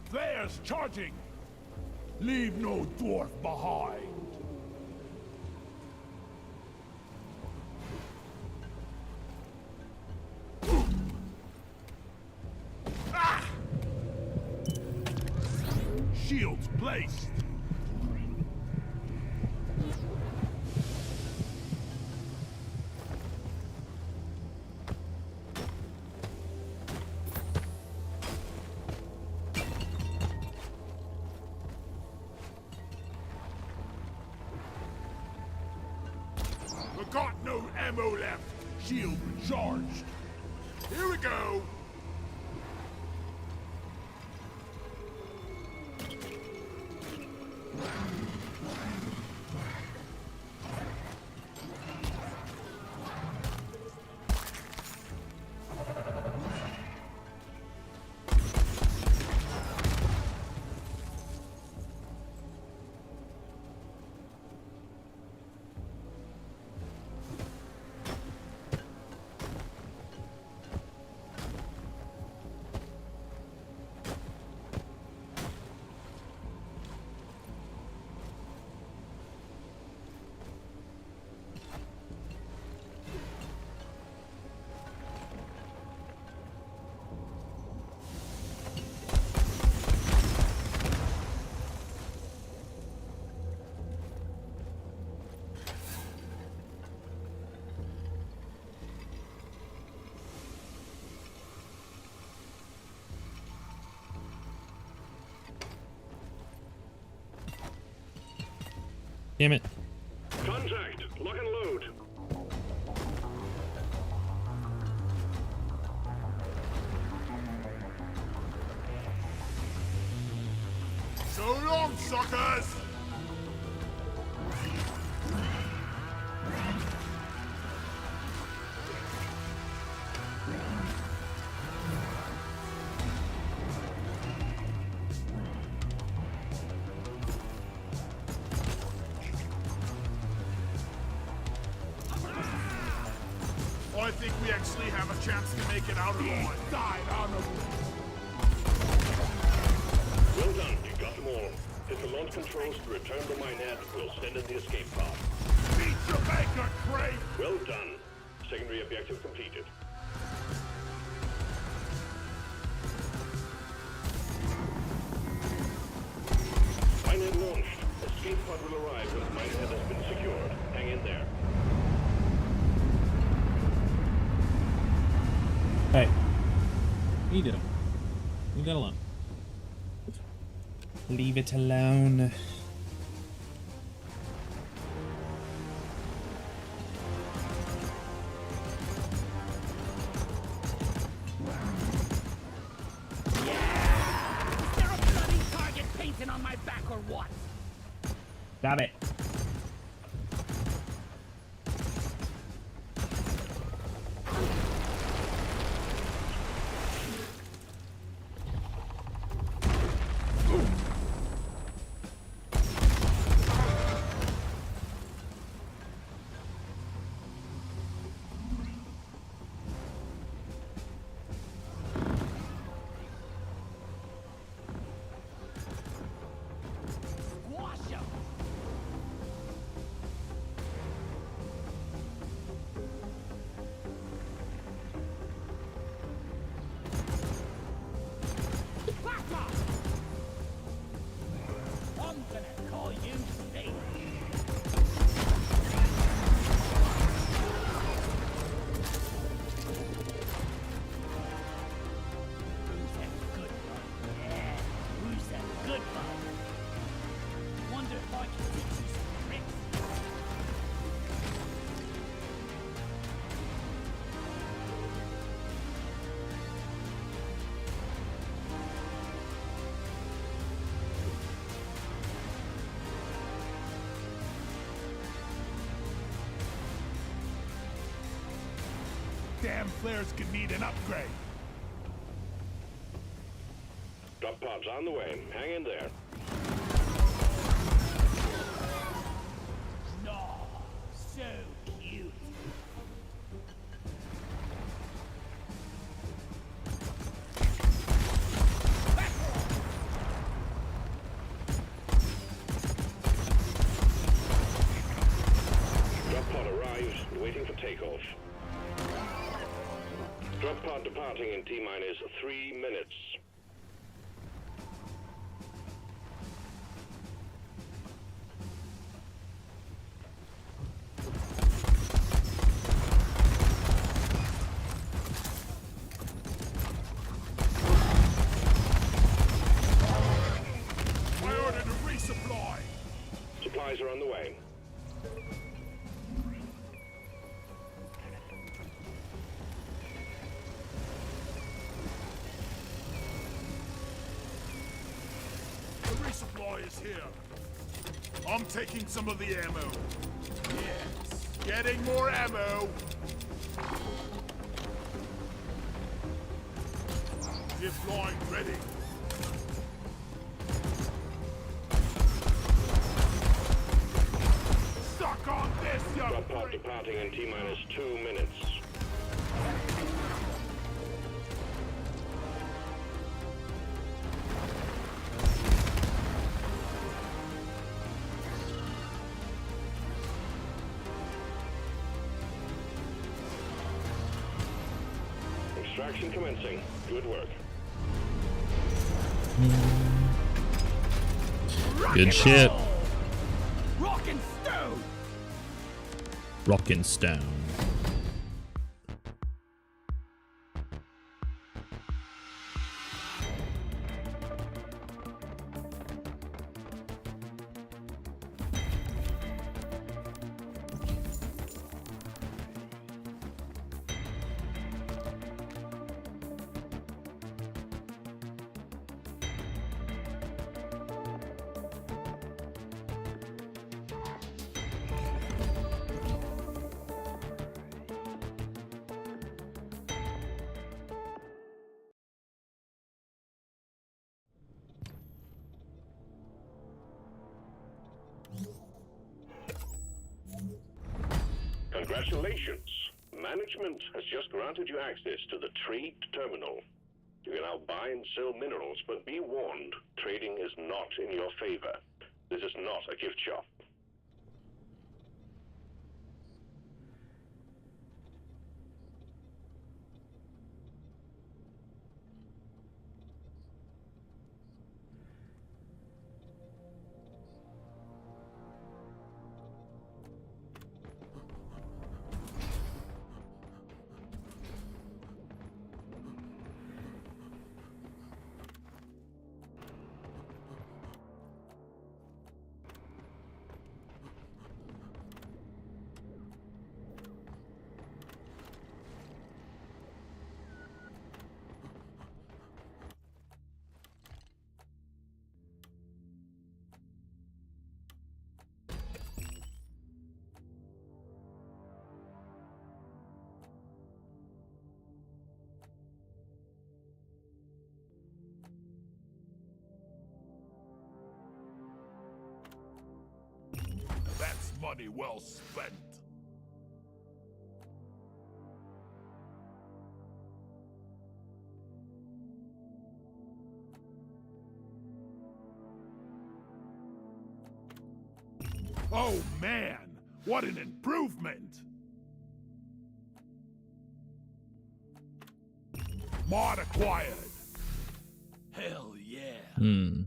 Flares charging. Leave no dwarf behind. Shields placed. ammo left. Shield recharged. Here we go. Damn it. Contact! Lock and load! So long, suckers! I think we actually have a chance to make it out alive. Died honorably. Well done, you got them all. Hit the launch controls to return the minet. We'll send in the escape pod. Beat your maker, Crate! Well done. Secondary objective completed. Minet launched. Escape pod will arrive when the minet has been secured. Hang in there. Hey. You did it. Leave that alone. Leave it alone. Is there a bloody target painted on my back or what? Stop it. Squash him! Papa! I'm gonna call you Snake. Who's that good one? Yeah, who's that good one? Wonder if I can teach you some tricks. Damn flares could need an upgrade. Drop pods on the way. Hang in there. No, so cute. Drop pod arrives, waiting for takeoff. Drop pod departing in T-minus 3 minutes. I ordered a resupply. Supplies are on the way. resupply is here. I'm taking some of the ammo. Yes, getting more ammo. Zip line ready. Suck on this, you Drop pod freak! departing in T-minus 2 minutes. Extraction commencing. Good work. Good shit. Rock and stone! Rockin' Stone. Congratulations. Management has just granted you access to the trade terminal. You can now buy and sell minerals, but be warned, trading is not in your favor. This is not a gift shop. That's money well spent. Oh man, what an improvement! Mod acquired. Hell yeah. Hmm.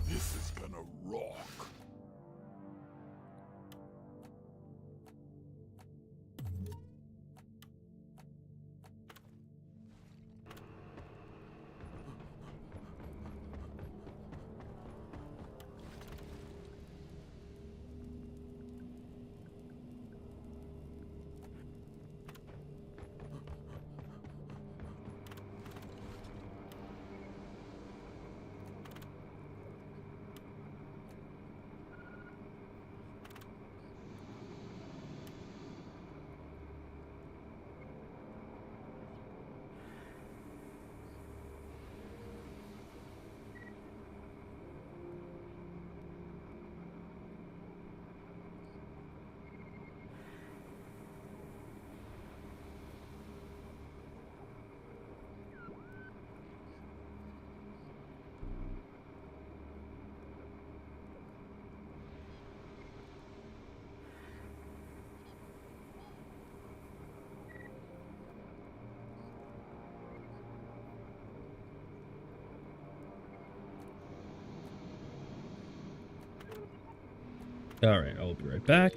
This is gonna rock. All right, I'll be right back.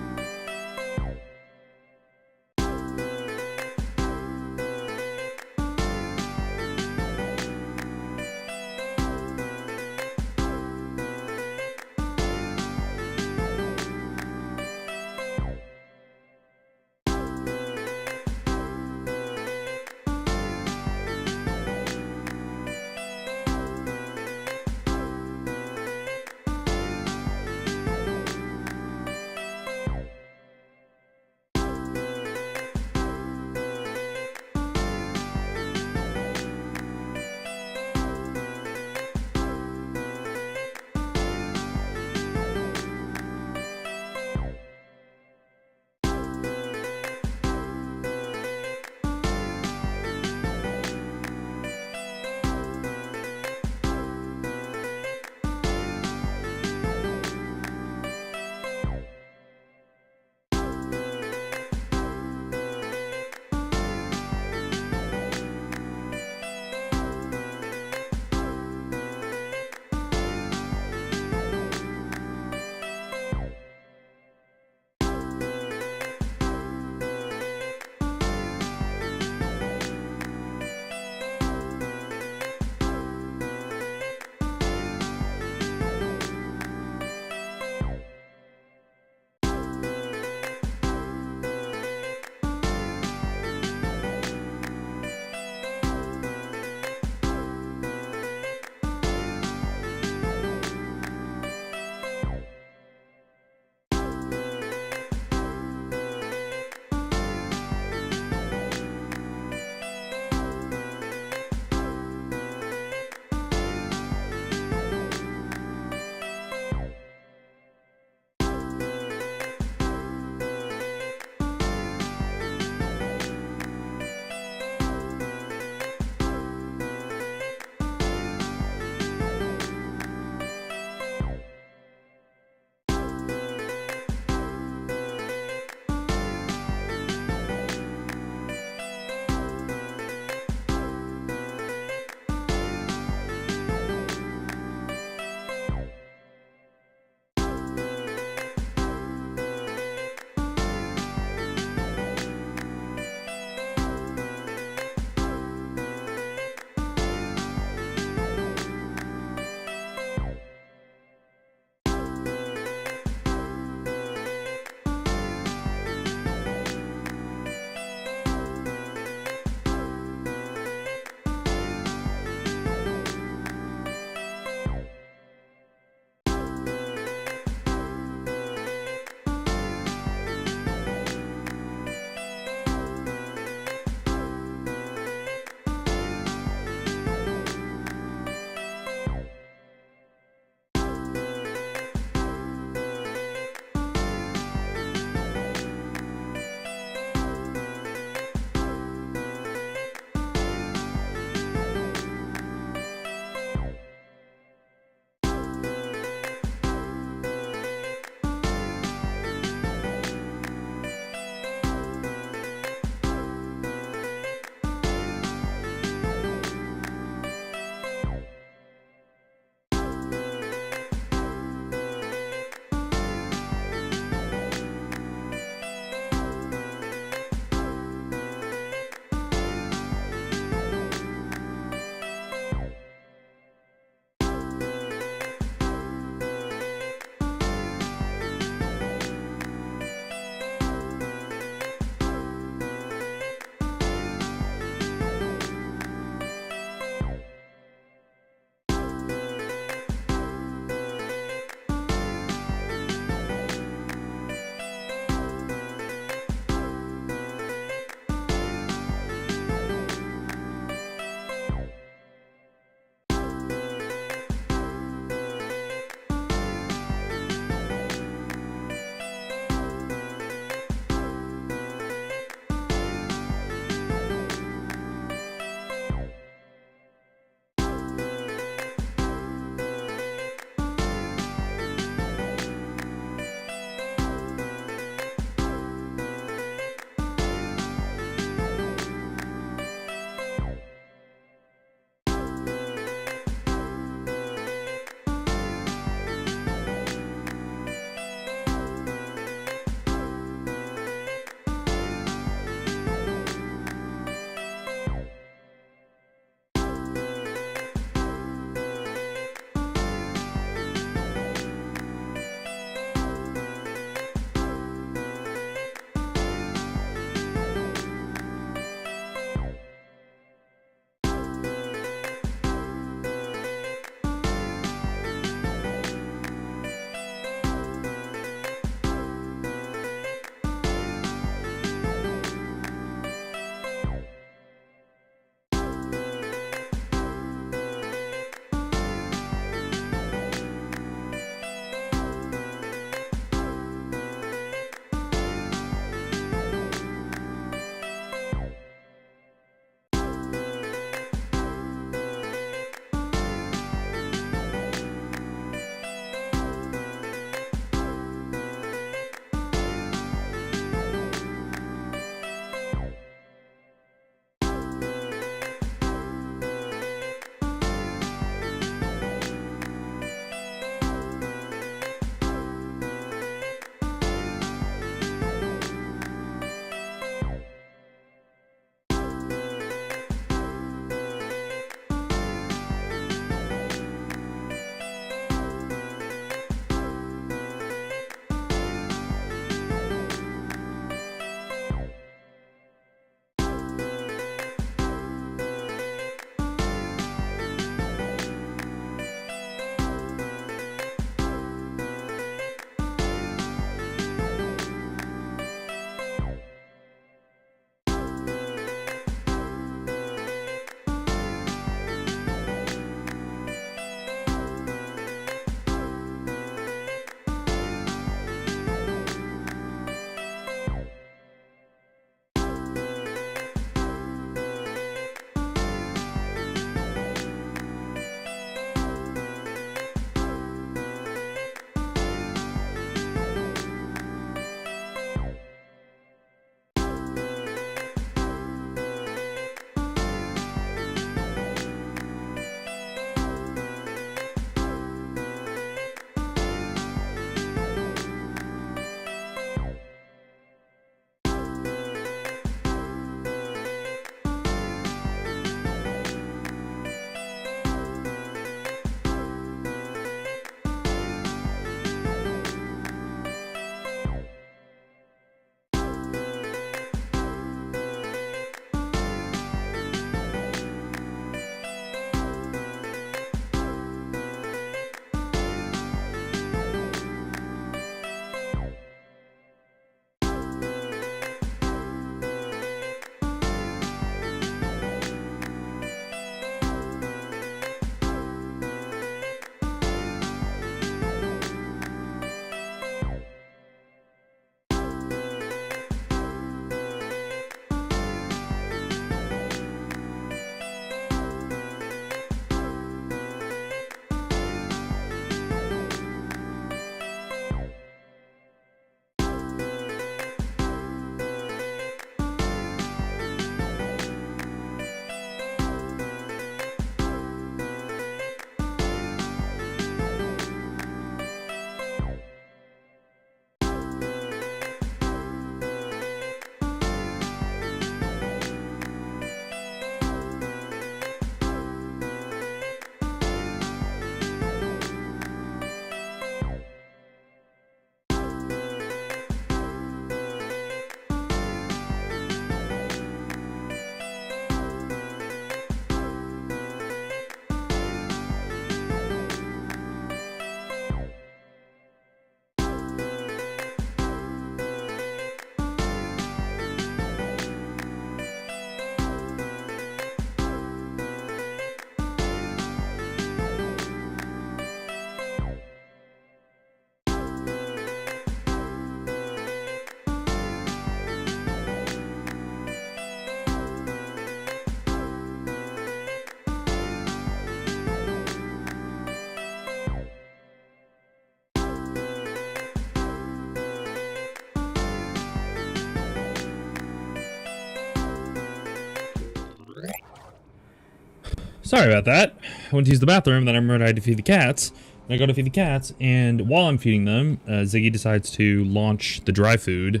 Sorry about that. I went to use the bathroom, then I remembered I had to feed the cats. And I go to feed the cats, and while I'm feeding them, Ziggy decides to launch the dry food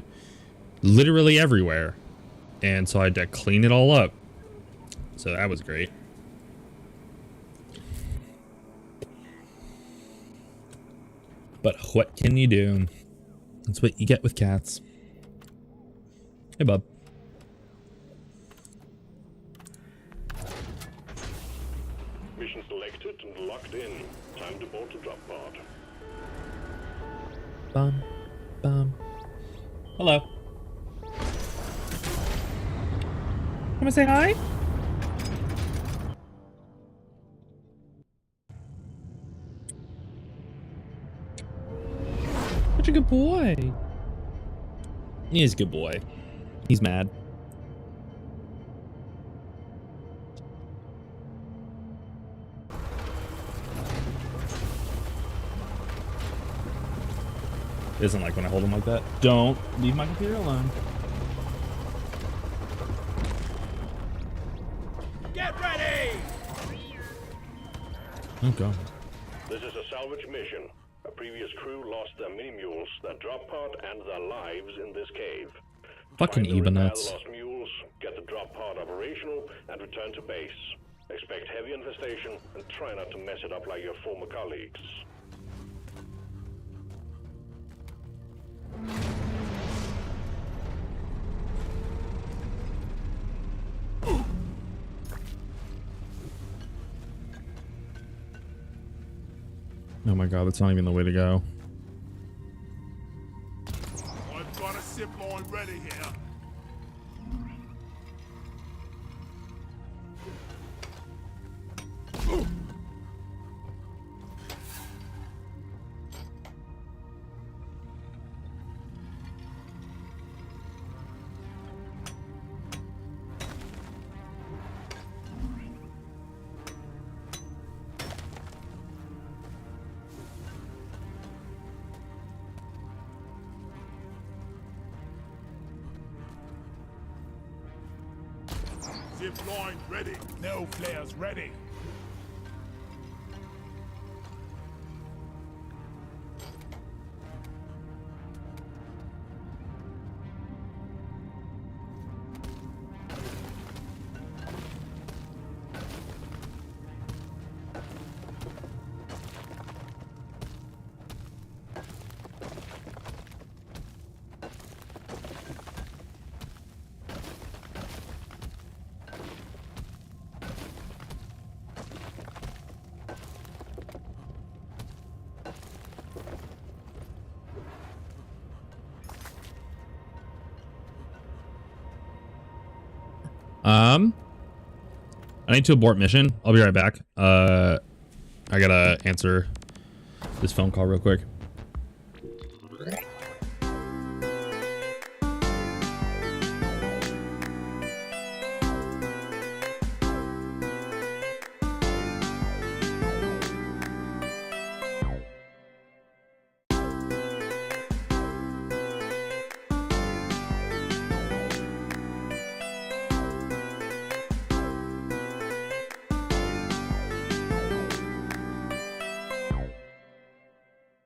literally everywhere. And so I had to clean it all up. So that was great. But what can you do? That's what you get with cats. Hey, bub. Mission selected and locked in. Time to board the drop pod. Bum, bum. Hello. Come and say hi. Such a good boy. He is a good boy. He's mad. Isn't like when I hold him like that. Don't leave my computer alone. Get ready! Oh god. This is a salvage mission. A previous crew lost their mini-mules, their drop pod, and their lives in this cave. Fucking Find and repair Ebonets. the lost mules, get the drop pod operational, and return to base. Expect heavy infestation, and try not to mess it up like your former colleagues. Oh my god, that's not even the way to go. I've got a zip line ready here. Zip line ready. No flares ready. I need to abort mission. I'll be right back. I gotta answer this phone call real quick. Mission successful. Return to base. Expect heavy infestation, and try not to mess it up like your former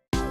colleagues. 'Cause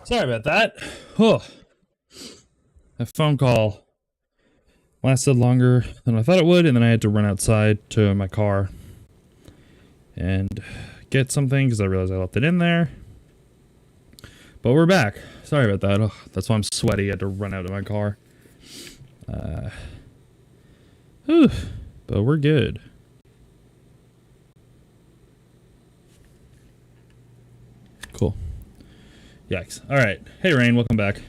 Sorry about that. Oh, that phone call lasted longer than I thought it would, and then I had to run outside to my car and get something because I realized I left it in there. But we're back. Sorry about that. Oh, that's why I'm sweaty. I had to run out of my car. But we're good. Cool. Yikes. All right. Hey, Rain. Welcome back.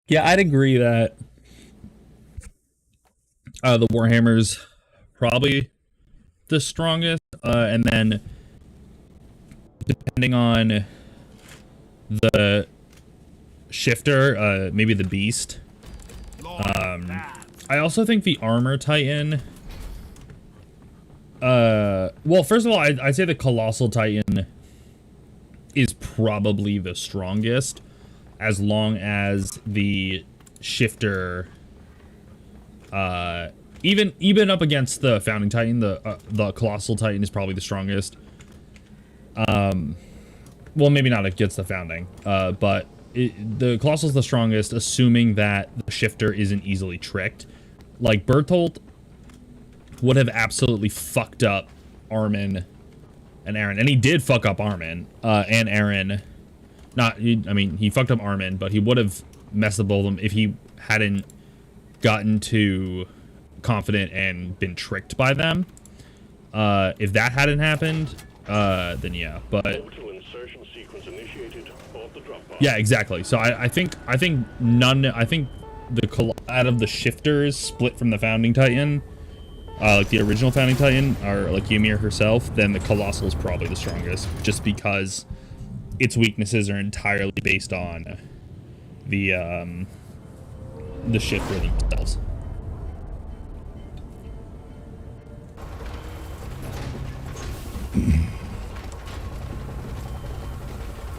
Yeah, I'd agree that the Warhammer's probably the strongest, and then depending on the shifter, maybe the Beast. I also think the Armor Titan. Well, first of all, I'd say the Colossal Titan is probably the strongest, as long as the shifter, even up against the Founding Titan, the Colossal Titan is probably the strongest. Well, maybe not against the Founding, but the Colossal is the strongest, assuming that the shifter isn't easily tricked. Like, Bertolt would have absolutely fucked up Armin and Aaron, and he did fuck up Armin and Aaron. I mean, he fucked up Armin, but he would have messed up both of them if he hadn't gotten too confident and been tricked by them. If that hadn't happened, then yeah. But yeah, exactly. So I think the out of the shifters split from the Founding Titan, like the original Founding Titan, or like Ymir herself, then the Colossal is probably the strongest, just because its weaknesses are entirely based on the shifter themselves.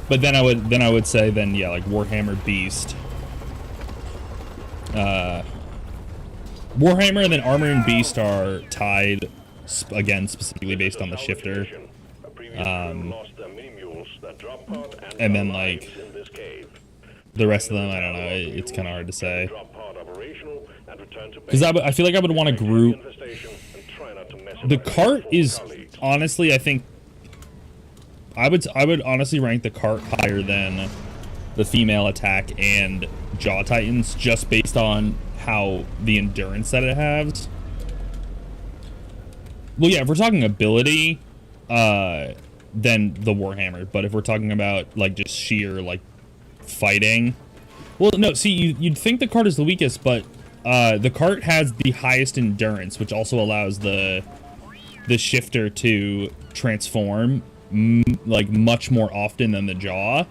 But then I would say yeah, like Warhammer Beast. Warhammer and then Armor and Beast are tied, again, specifically based on the shifter. And then, like, the rest of them, I don't know, it's kind of hard to say. Because I feel like I would want to group... The cart is, honestly, I think... I would honestly rank the cart higher than the female attack and Jaw Titans, just based on how the endurance that it has. Well, yeah, if we're talking ability, then the Warhammer. But if we're talking about, like, just sheer, like, fighting... Well, no, see, you'd think the cart is the weakest, but the cart has the highest endurance, which also allows the shifter to transform, like, much more often than the Jaw.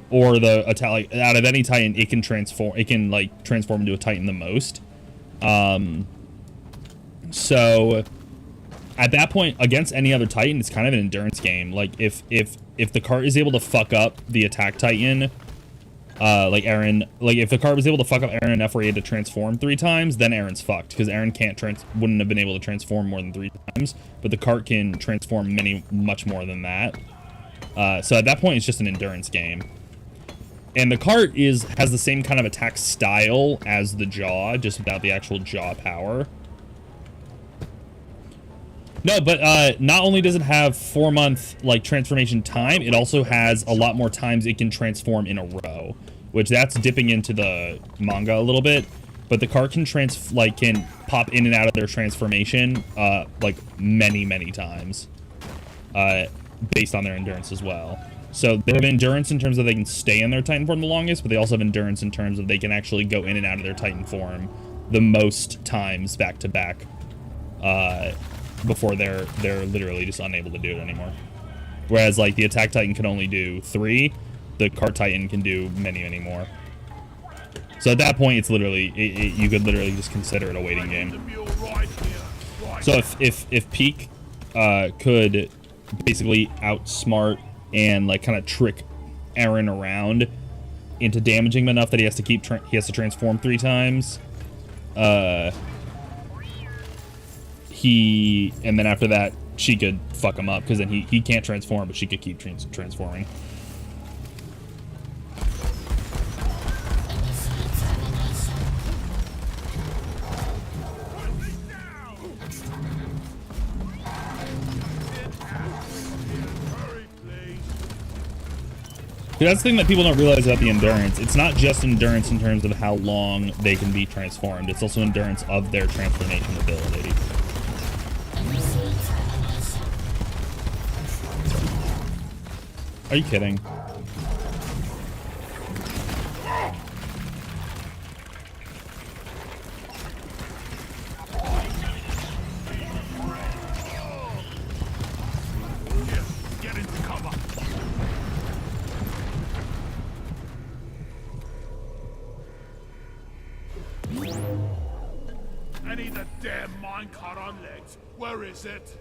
Or the attack, like, out of any Titan, it can transform into a Titan the most. So at that point, against any other Titan, it's kind of an endurance game. Like, if the cart is able to fuck up the attack Titan, like Aaron, like if the cart was able to fuck up Aaron enough where he had to transform 3 times, then Aaron's fucked, because Aaron wouldn't have been able to transform more than 3 times, but the cart can transform much more than that. So at that point, it's just an endurance game. And the cart has the same kind of attack style as the Jaw, just without the actual Jaw power. No, but not only does it have 4-month like transformation time, it also has a lot more times it can transform in a row, which that's dipping into the manga a little bit. But the cart can can pop in and out of their transformation like many times, based on their endurance as well. So they have endurance in terms of they can stay in their Titan form the longest, but they also have endurance in terms of they can actually go in and out of their Titan form the most times back to back, before they're literally just unable to do it anymore. Whereas like the attack Titan can only do 3, the cart Titan can do many more. So at that point, it's literally you could literally just consider it a waiting game. So if Peak could basically outsmart and like kind of trick Aaron around into damaging him enough that he has to transform 3 times. And then after that, she could fuck him up, because then he can't transform, but she could keep transforming. That's the thing that people don't realize about the endurance. It's not just endurance in terms of how long they can be transformed. It's also endurance of their transformation ability. Are you kidding? Get into cover. I need a damn minecart on legs. Where is it?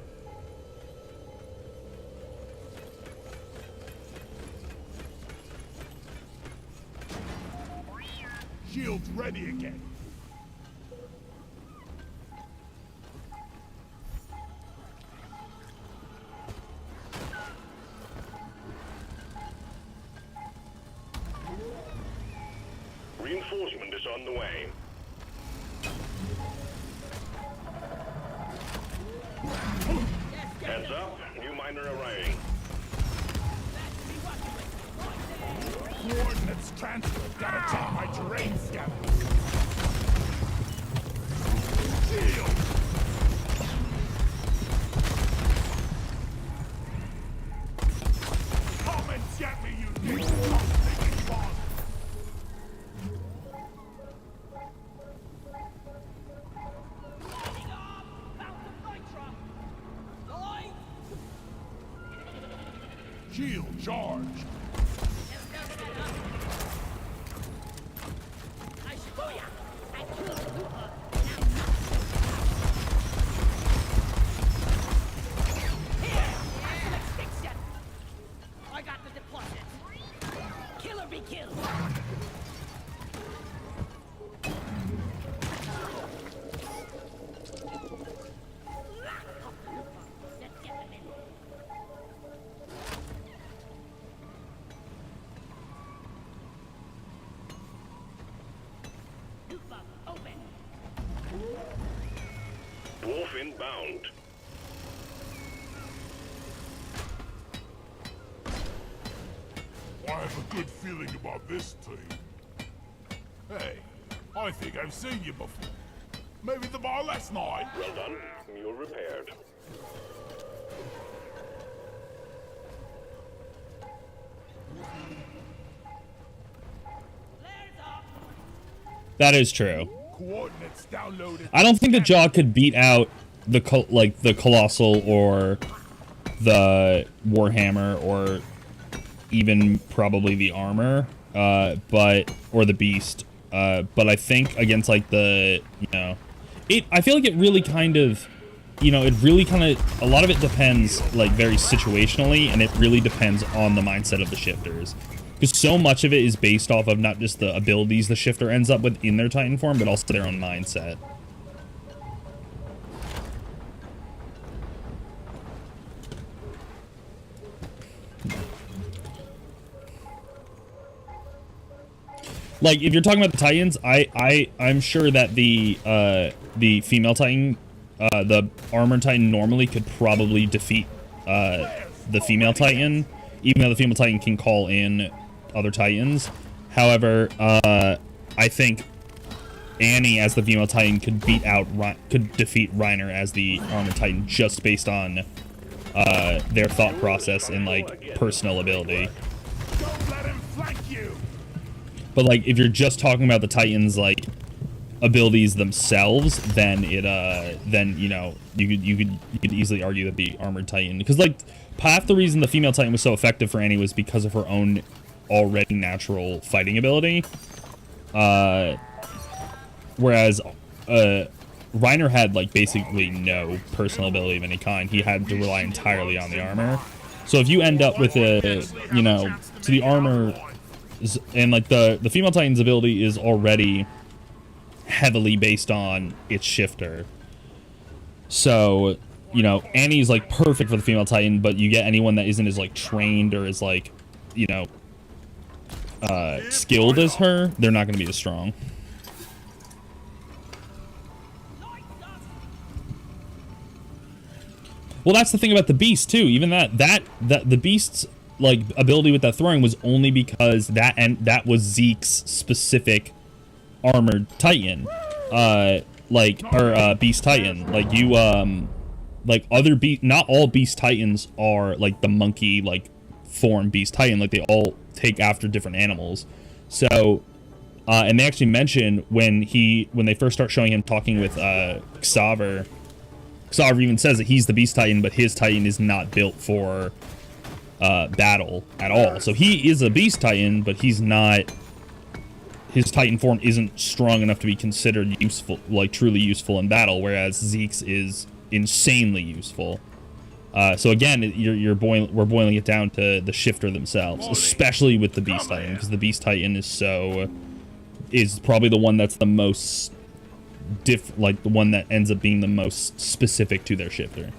Shields ready again. Reinforcement is on the way. Hands up, new miner arriving. Coordinates transferred. Gotta check my terrain scanner. Shield! Come and get me, you big fucking bomb! Shield charged. I got the deposit. Killer be killed. Let's get them in. Open. Dwarf inbound. I have a good feeling about this team. Hey, I think I've seen you before. Maybe the bar last night. Well done. Mule repaired. That is true. Coordinates downloaded. I don't think the Jaw could beat out the Colossal or the Warhammer or even probably the Armor, or the Beast. But I think against like the, I feel like it really kind of, a lot of it depends like very situationally, and it really depends on the mindset of the shifters. Because so much of it is based off of not just the abilities the shifter ends up with in their Titan form, but also their own mindset. Like, if you're talking about the Titans, I'm sure that the female Titan, the armored Titan normally could probably defeat the female Titan, even though the female Titan can call in other Titans. However, I think Annie as the female Titan could defeat Reiner as the armored Titan just based on their thought process and like personal ability. Don't let him flank you. But like, if you're just talking about the Titans like abilities themselves, then you could easily argue that the armored Titan, because like half the reason the female Titan was so effective for Annie was because of her own already natural fighting ability. Whereas Reiner had like basically no personal ability of any kind. He had to rely entirely on the armor. So if you end up with a, you know, so the armor is, and like the female Titan's ability is already heavily based on its shifter. So, you know, Annie's like perfect for the female Titan, but you get anyone that isn't as like trained or as like, you know, skilled as her, they're not going to be as strong. Well, that's the thing about the beast too. Even that the beast's like ability with that throwing was only because that was Zeke's specific armored Titan, Beast Titan. Like you like other not all Beast Titans are like the monkey like form Beast Titan. Like they all take after different animals. So and they actually mention when they first start showing him talking with Xaver even says that he's the Beast Titan, but his Titan is not built for battle at all. So he is a Beast Titan, but he's not. His Titan form isn't strong enough to be considered useful, like truly useful in battle. Whereas Zeke's is insanely useful. So again, we're boiling it down to the shifter themselves, especially with the Beast Titan, because the Beast Titan is probably the one that's the most the one that ends up being the most specific to their shifter.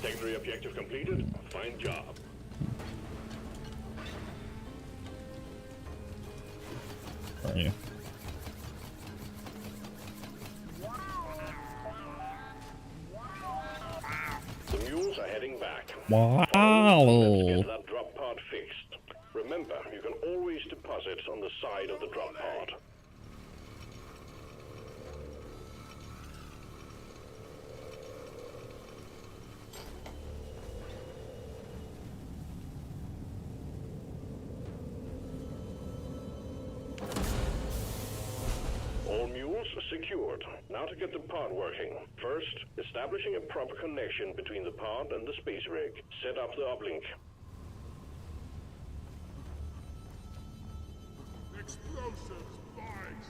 Secondary objective completed. Fine job. Where are you? The mules are heading back. Wow. Get that drop pod fixed. Remember, you can always deposit on the side of the drop pod. All mules secured. Now to get the pod working. First, establishing a proper connection between the pod and the space rig. Set up the uplink. Explosives, boys!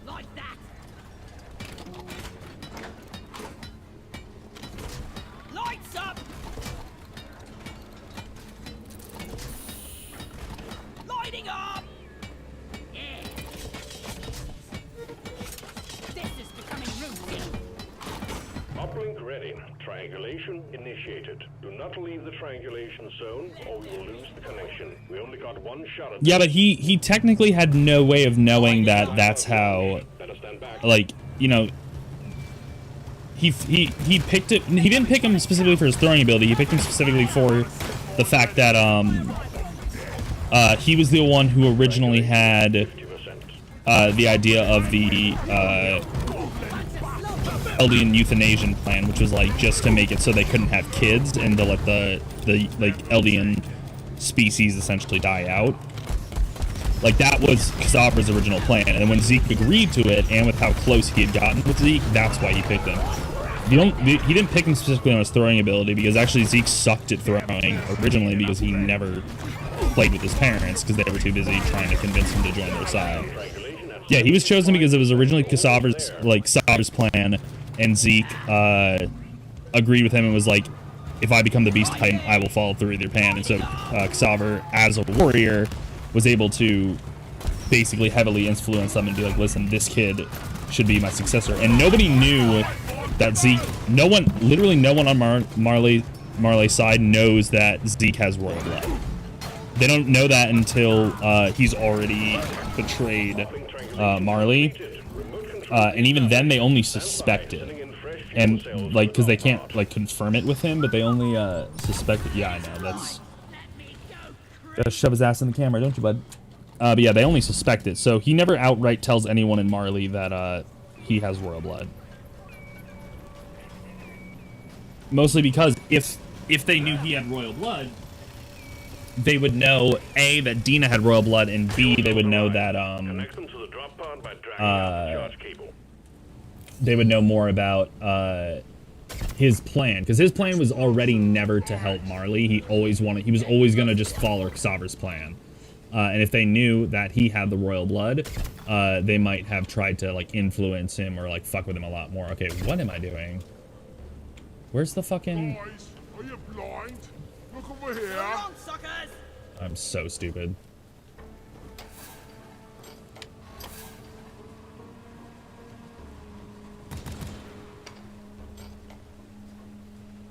Like that! Lights up! Lighting up! Yeah! This is becoming routine! Uplink ready. Triangulation initiated. Do not leave the triangulation zone or we will lose the connection. We only got one shot at Yeah, but he technically had no way of knowing that that's how, Better stand back. like, you know, he picked it. He didn't pick him specifically for his throwing ability. He picked him specifically for the fact that he was the one who originally had 50%. the idea of the Eldian euthanasian plan, which was like just to make it so they couldn't have kids and to let the like Eldian species essentially die out. Like that was Xaver's original plan, and when Zeke agreed to it, and with how close he had gotten with Zeke, that's why he picked him. He didn't pick him specifically on his throwing ability, because actually Zeke sucked at throwing originally because he never played with his parents because they were too busy trying to convince him to join their side. Yeah, he was chosen because it was originally Xaver's plan, and Zeke agreed with him and was like, if I become the Beast Titan, I will follow through with your plan. And so Xaver, as a warrior, was able to basically heavily influence them and be like, listen, this kid should be my successor. And nobody knew that Zeke, literally no one on Marley's side knows that Zeke has royal blood. They don't know that until he's already betrayed Marley. And even then they only suspect it. And like, because they can't like confirm it with him, but they only suspect it. Yeah, I know, that's... Gotta shove his ass in the camera, don't you, bud? But yeah, they only suspect it. So he never outright tells anyone in Marley that he has royal blood. Mostly because if they knew he had royal blood, they would know A, that Dina had royal blood, and B, they would know that they would know more about his plan, because his plan was already never to help Marley. He was always going to just follow Xaver's plan. And if they knew that he had the royal blood, they might have tried to like influence him or like fuck with him a lot more. Okay, what am I doing? Where's the fucking... Boys, are you blind? Look over here. Come on, suckers! I'm so stupid.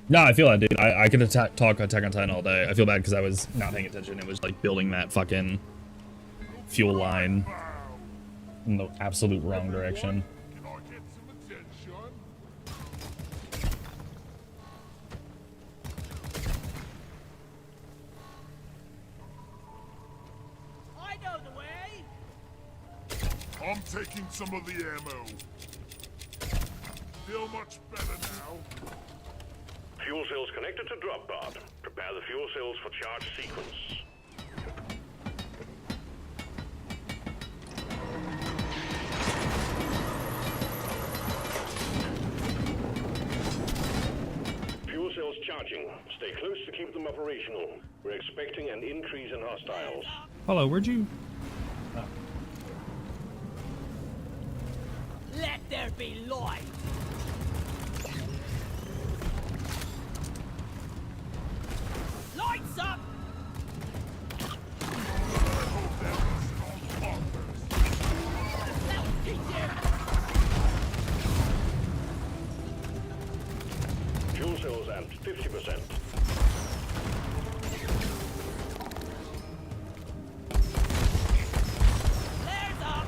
No, I feel that, dude. I could talk Attack on Titan all day. I feel bad because I was not paying attention. It was like building that fucking fuel line in the absolute wrong direction. Can I get some attention? I know the way! I'm taking some of the ammo. Feel much better now. Fuel cells connected to drop pod. Prepare the fuel cells for charge sequence. Fuel cells charging. Stay close to keep them operational. We're expecting an increase in hostiles. Hello, where'd you... Let there be light! Lights up! That'll teach you! Fuel cells at 50%. Flares up!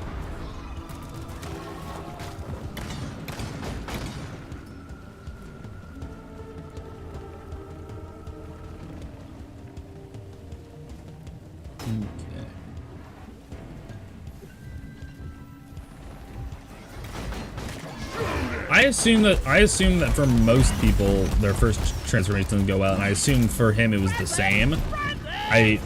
I assume that for most people their first transformation doesn't go well, and I assume for him it was the same. They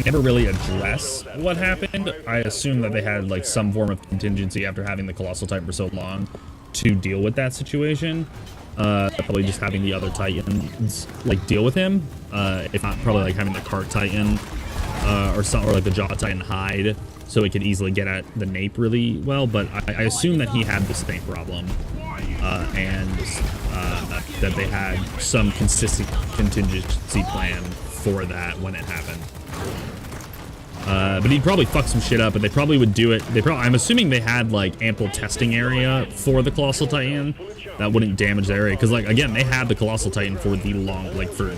never really address what happened. I assume that they had like some form of contingency after having the Colossal Titan for so long to deal with that situation. Probably just having the other Titans like deal with him. If not, probably like having the Cart Titan or like the Jaw Titan hide, so it could easily get at the Nape really well. But I assume that he had the same problem, and that they had some consistent contingency plan for that when it happened. But he'd probably fuck some shit up, but they probably would do it. I'm assuming they had like ample testing area for the Colossal Titan that wouldn't damage the area, because like again, they had the Colossal Titan for the long, like for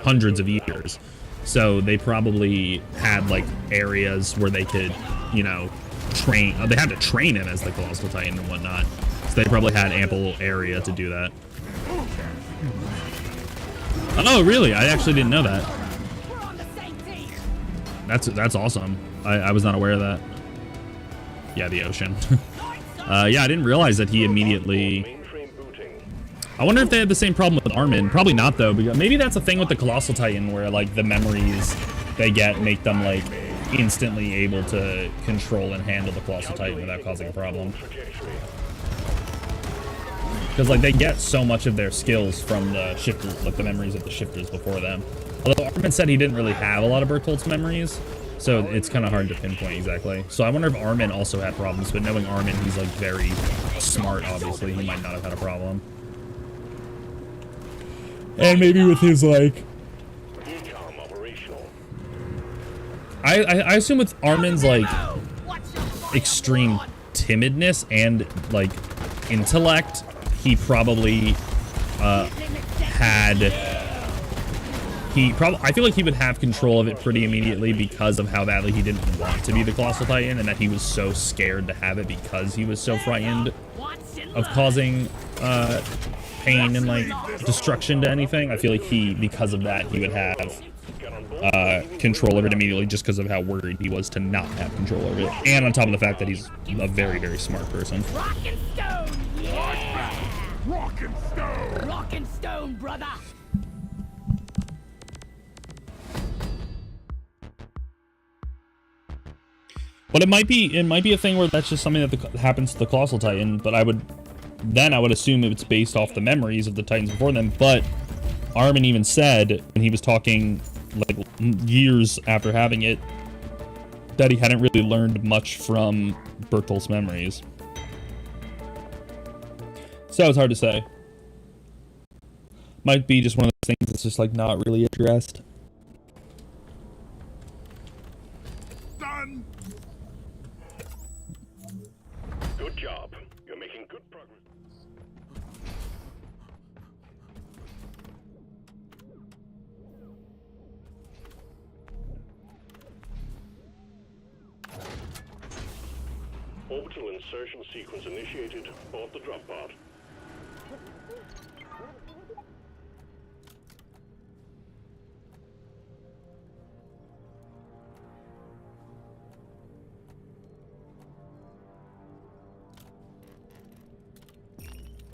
hundreds of years. So they probably had like areas where they could, you know, train. They had to train him as the Colossal Titan and whatnot. So they probably had ample area to do that. Oh, really? I actually didn't know that. We're on the same team! That's awesome. I was not aware of that. Yeah, the ocean. Yeah, I didn't realize that he immediately... Mainframe booting. I wonder if they had the same problem with Armin. Probably not, though, because maybe that's a thing with the Colossal Titan where, like, the memories they get make them, like, instantly able to control and handle the Colossal Titan without causing a problem. Because, like, they get so much of their skills from the shifters, like, the memories of the shifters before them. Although Armin said he didn't really have a lot of Bertholdt's memories, so it's kind of hard to pinpoint exactly. So I wonder if Armin also had problems, but knowing Armin, he's, like, very smart, obviously. He might not have had a problem. And maybe with his, like... I assume with Armin's, like, extreme timidness and, like, intellect, he probably, I feel like he would have control of it pretty immediately because of how badly he didn't want to be the Colossal Titan, and that he was so scared to have it because he was so frightened of causing, pain and like destruction to anything. I feel like because of that, he would have control of it immediately just because of how worried he was to not have control over it. And on top of the fact that he's a very, very smart person. Rock and stone, yeah! Rock and stone! Rock and stone, brother! But it might be a thing where that's just something that happens to the Colossal Titan, but I would then I would assume it's based off the memories of the Titans before them. But Armin even said when he was talking like years after having it that he hadn't really learned much from Bertholt's memories. So it's hard to say. Might be just one of those things that's just like not really addressed. Done. Good job. You're making good progress. Orbital insertion sequence initiated. Board the drop pod.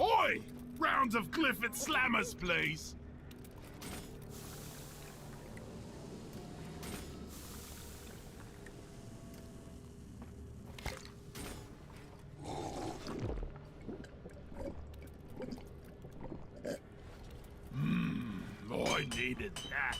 Oi! Rounds of Clifford Slammers, please. I needed that.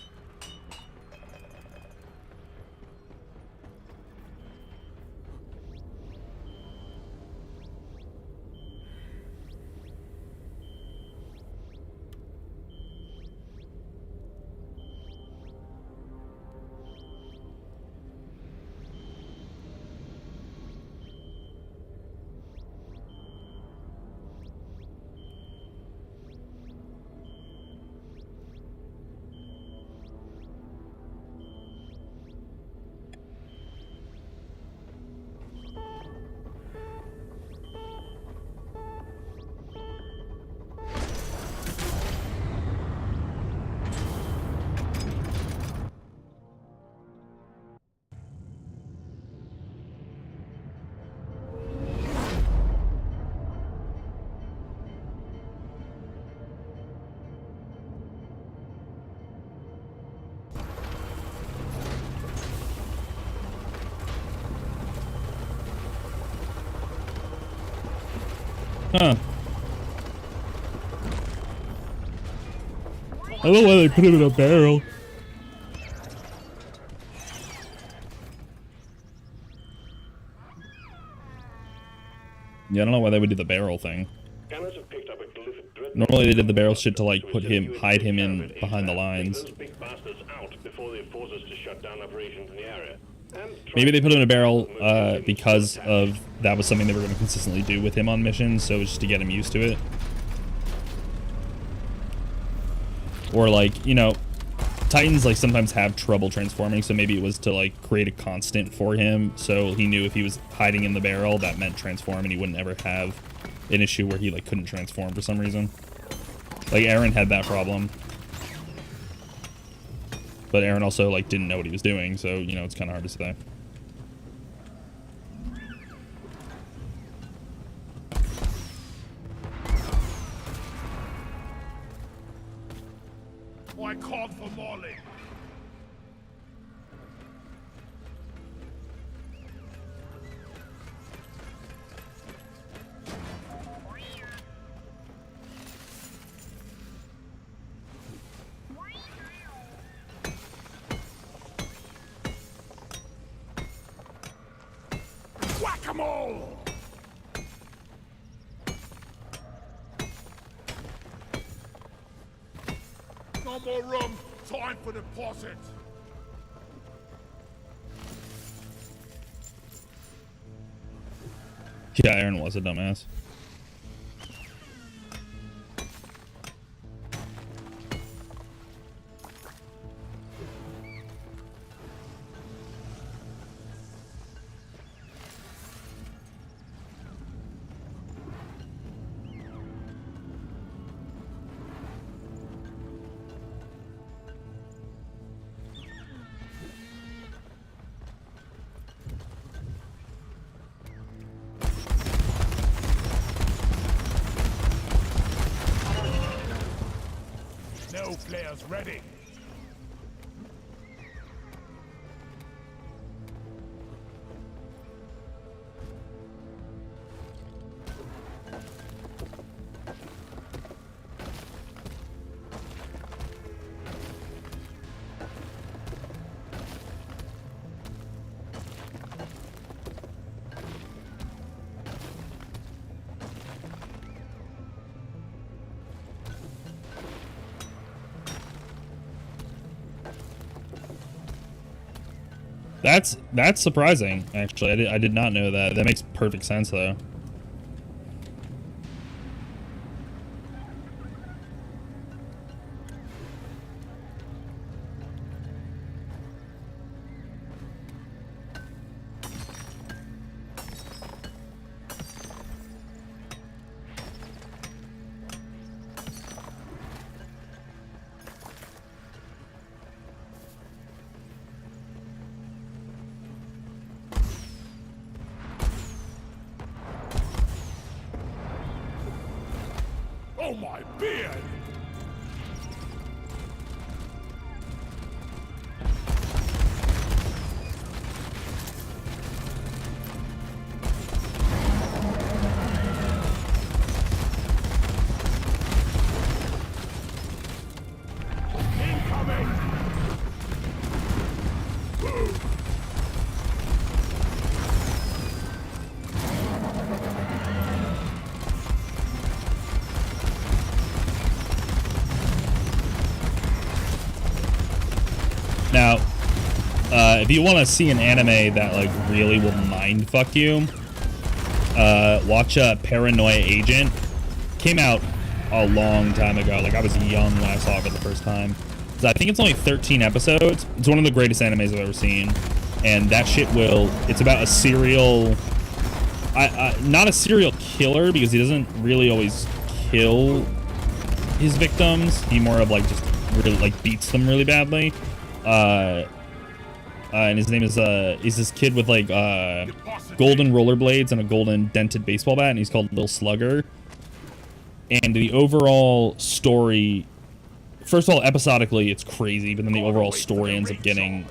Huh. I don't know why they put him in a barrel. Yeah, I don't know why they would do the barrel thing. Scanners have picked up a glyph dreadnought. Normally they did the barrel shit to like hide him in behind the lines. Those big bastards out before they force us to shut down operations in the area. Maybe they put him in a barrel because of that was something they were going to consistently do with him on missions, so just to get him used to it. Or like, you know, Titans like sometimes have trouble transforming, so maybe it was to like create a constant for him, so he knew if he was hiding in the barrel, that meant transform, and he wouldn't ever have an issue where he like couldn't transform for some reason. Like Aaron had that problem. But Aaron also like didn't know what he was doing, so you know it's kind of hard to say. I called for Molly. Whack-a-mole! No more room. Time for deposit. Yeah, Aaron was a dumbass. No players ready. That's surprising, actually. I did not know that. That makes perfect sense, though. Oh, my beard! Incoming! Boom! Now, if you want to see an anime that like really will mind fuck you, watch Paranoia Agent. Came out a long time ago. Like I was young when I saw it for the first time. So I think it's only 13 episodes. It's one of the greatest animes I've ever seen, and that shit will. It's about a serial, not a serial killer because he doesn't really always kill his victims. He more of like just really like beats them really badly. And his name is he's this kid with like golden rollerblades and a golden dented baseball bat, and he's called Lil Slugger. And the overall story, first of all, episodically it's crazy, but then the overall story ends up getting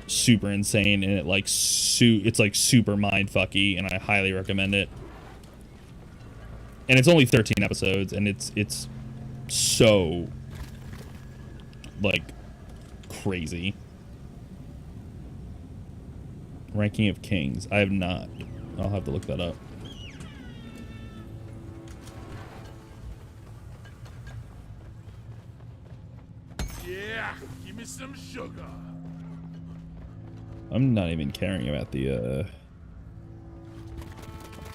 super insane, and it like it's like super mindfucky, and I highly recommend it. And it's only 13 episodes, and it's so like crazy. Ranking of Kings. I have not. I'll have to look that up. Yeah, give me some sugar. I'm not even caring about the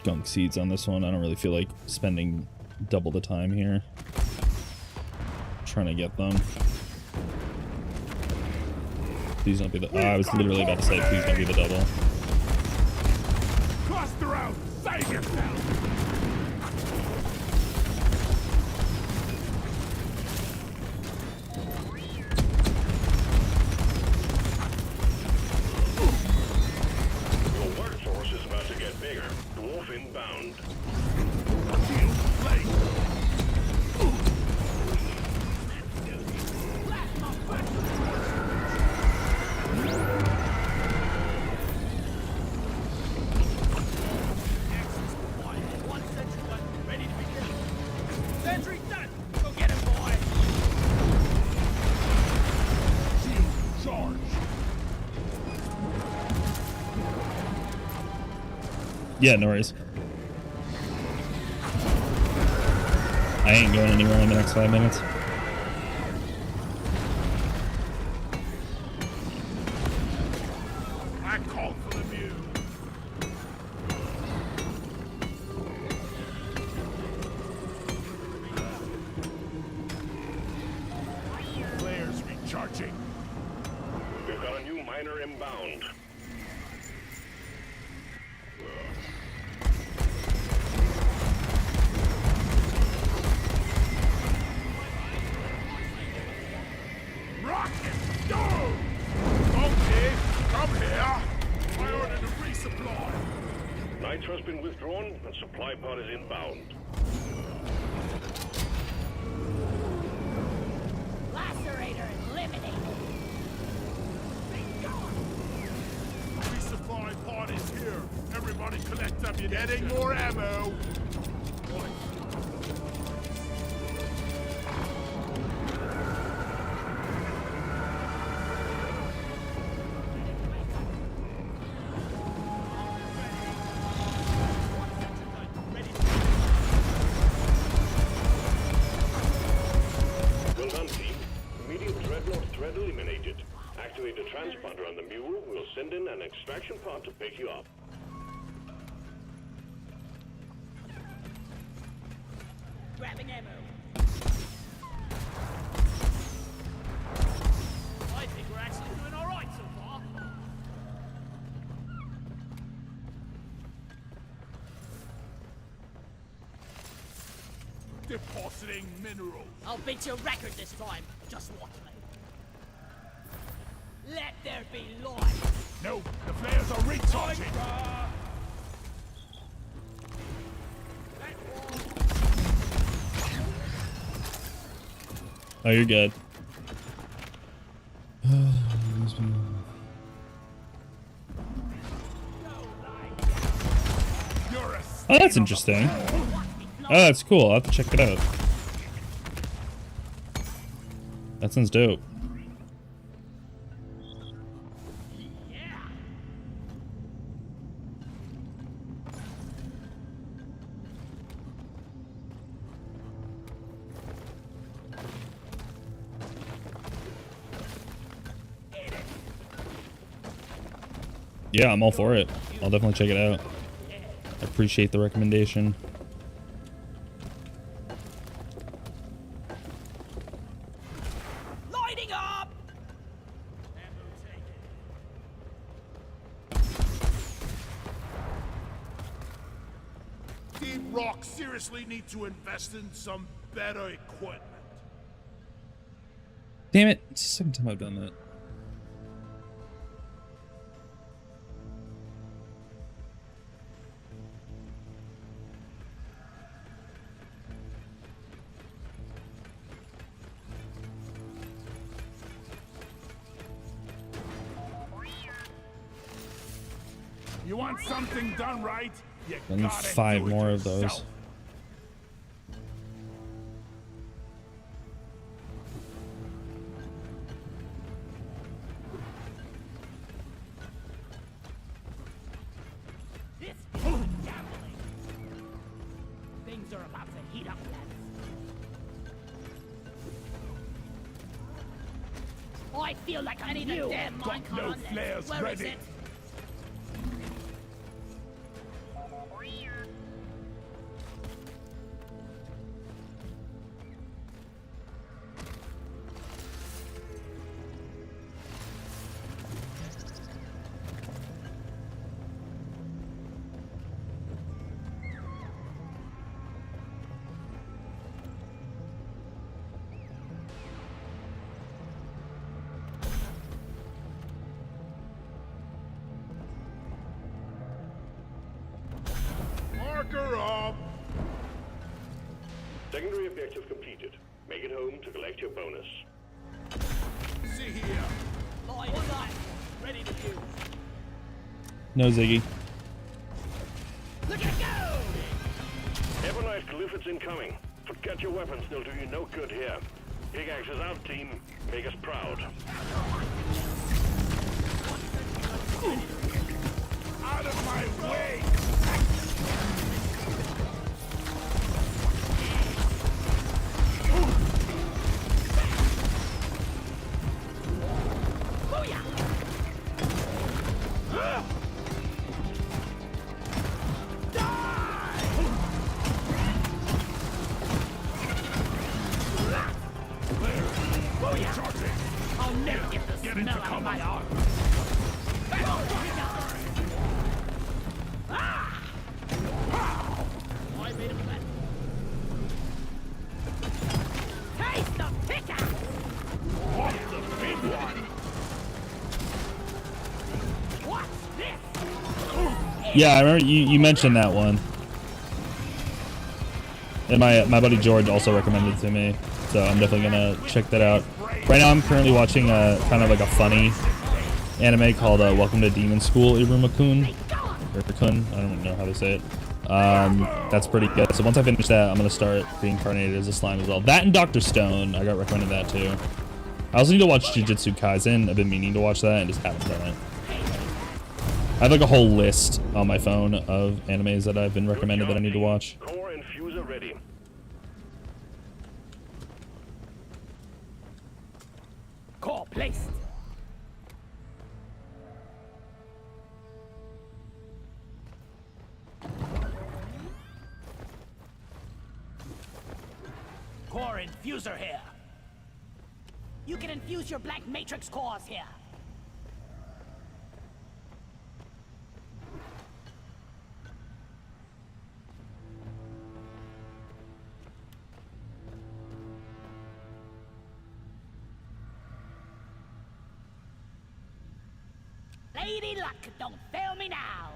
gunk seeds on this one. I don't really feel like spending double the time here trying to get them. Please don't be the. I was literally about to say, please don't be the double. Cluster out! Save yourself! Your workforce is about to get bigger. Dwarf inbound. Yeah, no worries. I ain't going anywhere in the next 5 minutes. I called for the view. Flares recharging. We've got a new miner inbound. Rocket stone! Okay, come here. I ordered a resupply. Nitro's been withdrawn and supply pod is inbound. Lacerator eliminated. Resupply pod is here. Everybody collect ammunition. Getting more ammo. Well done, team. Medium dreadnought threat eliminated. Activate the transponder on the mule. We'll send in an extraction pod to pick you up. Grabbing ammo. I think we're actually doing all right so far. Depositing minerals. I'll beat your record this time. Just watch me. Let there be light. No, the flares are recharging. Oh, you're good. Oh, that's interesting. Oh, that's cool. I'll have to check it out. That sounds dope. Yeah, I'm all for it. I'll definitely check it out. I appreciate the recommendation. Lighting up! Team Rock seriously need to invest in some better equipment. Damn it. It's the second time I've done that. You want something done right? You And gotta 5 do it more of those. yourself. This is gambling. Things are about to heat up, lads. I feel like I need a damn mine Got no on this. flares Where is ready. it? Marker up. Secondary objective completed. Make it home to collect your bonus. See here. Light is up. Ready to use. No, Ziggy. Look at it go! Evernight Glyphids incoming. Forget your weapons, they'll do you no good here. Pickaxe is out, team. Make us proud. Out of my way. I'll never get the Get into smell out of cover. my arm. I made a bet. Taste the pickaxe! What's the big one? What's this? Yeah, I remember you mentioned that one. And my buddy George also recommended it to me. So I'm definitely gonna check that out. Right now I'm currently watching a kind of like a funny anime called Welcome to Demon School Iruma-kun. Or Kun, I don't know how to say it. That's pretty good. So once I finish that, I'm gonna start reincarnated as a slime as well. That and Dr. Stone, I got recommended that too. I also need to watch Jujutsu Kaisen. I've been meaning to watch that and just haven't done it. I have like a whole list on my phone of animes that I've been recommended that I need to watch. Core infuser ready. Core placed. core infuser here. You can infuse your black matrix cores here. Lady Luck, don't fail me now.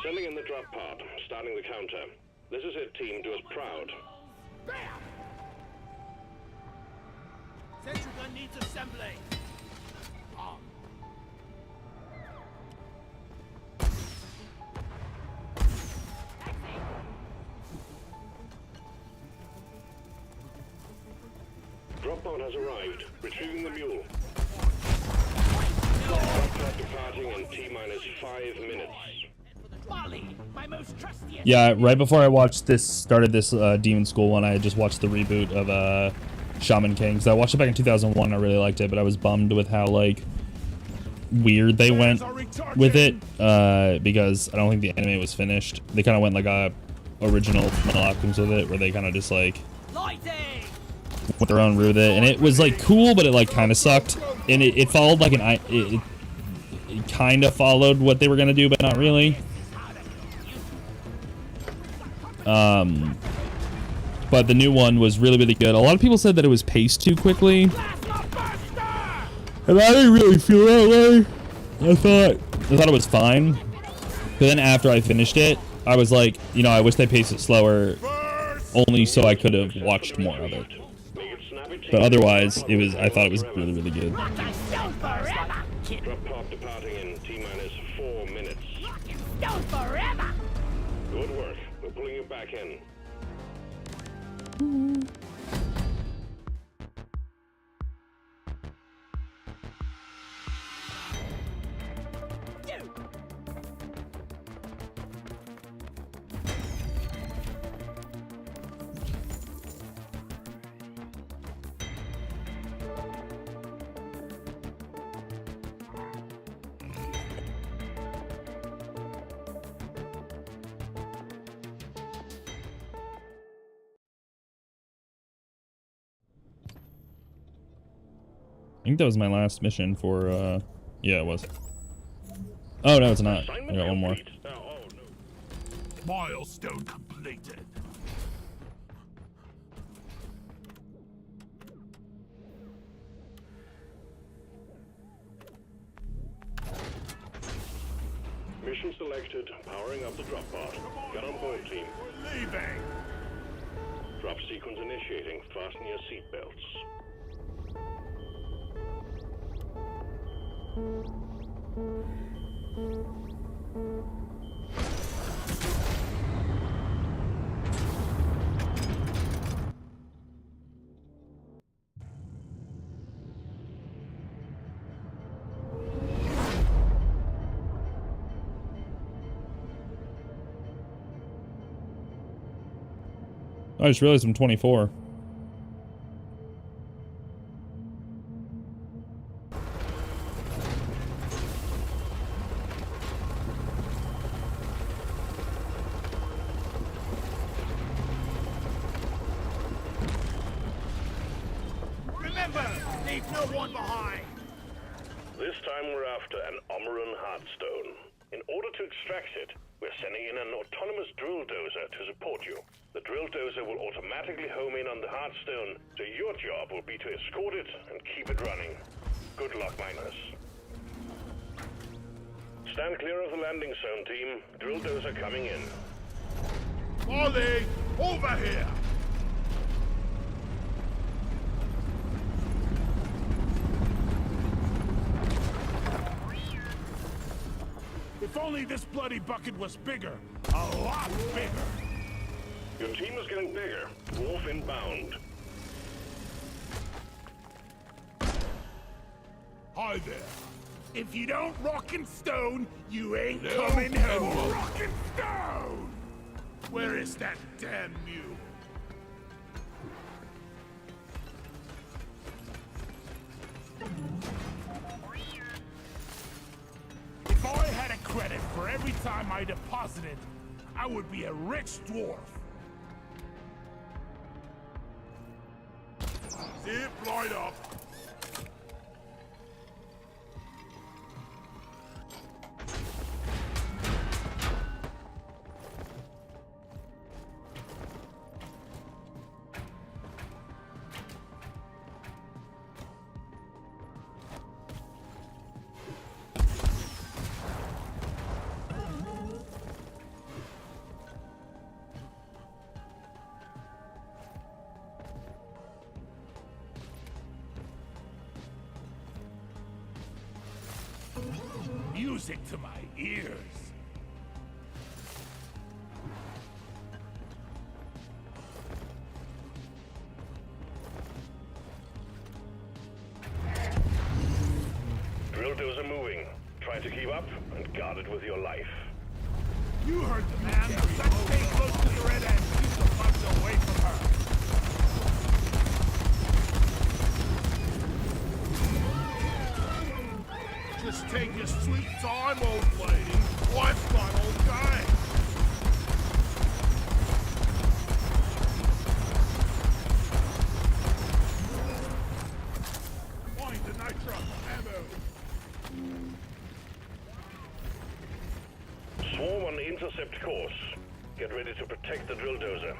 Sending in the drop pod, starting the counter. This is it, team. Do us proud. Bam! Sentry gun needs assembly. Drop pod has arrived. Retrieving the mule. Drop pod departing in T-minus 5 minutes. Molly, my most trustiest. Yeah, right before I started this Demon School one, I had just watched the reboot of Shaman King. Because I watched it back in 2001. I really liked it, but I was bummed with how like weird they went with it. Because I don't think the anime was finished. They kind of went like a original Malcolm's with it, where they kind of just like went their own route with it, and it was like cool, but it like kind of sucked. And it followed like it kind of followed what they were gonna do, but not really. But the new one was really, really good. A lot of people said that it was paced too quickly, and I didn't really feel that way. I thought it was fine, but then after I finished it, I was like, you know, I wish they paced it slower, only so I could have watched more of it. But otherwise, I thought it was really, really good. Drop pod departing in T-minus 4 minutes. Good work. We're pulling you back in. I think that was my last mission for, yeah, it was. Oh, no, it's not. I got one more. Milestone completed. Mission selected. Powering up the drop pod. Get on board, team. We're leaving. Drop sequence initiating. Fasten your seatbelts. I just realized I'm 24. Remember, leave no one behind. This time we're after an Omeran Heartstone. In order to extract it, we're sending in an autonomous drill dozer to support you. The drill dozer will automatically home in on the Heartstone, so your job will be to escort it and keep it running. Good luck, miners. Stand clear of the landing zone, team. Drill dozer coming in. Molly, over here. If only this bloody bucket was bigger. A lot bigger. Your team is getting bigger. Wolf inbound. Hi there. If you don't rock and stone, you ain't coming home. Rock and stone! Where is that damn mule? If I had a credit for every time I deposited, I would be a rich dwarf. Zip right up. Music to my ears. Drill dozer moving. Try to keep up and guard it with your life. You heard the man. Let's stay close to the red end. Keep the bugs away from her. Just take your sweet time, old lady. Life's got old guy. Find the nitro ammo. Swarm on the intercept course. Get ready to protect the drill dozer.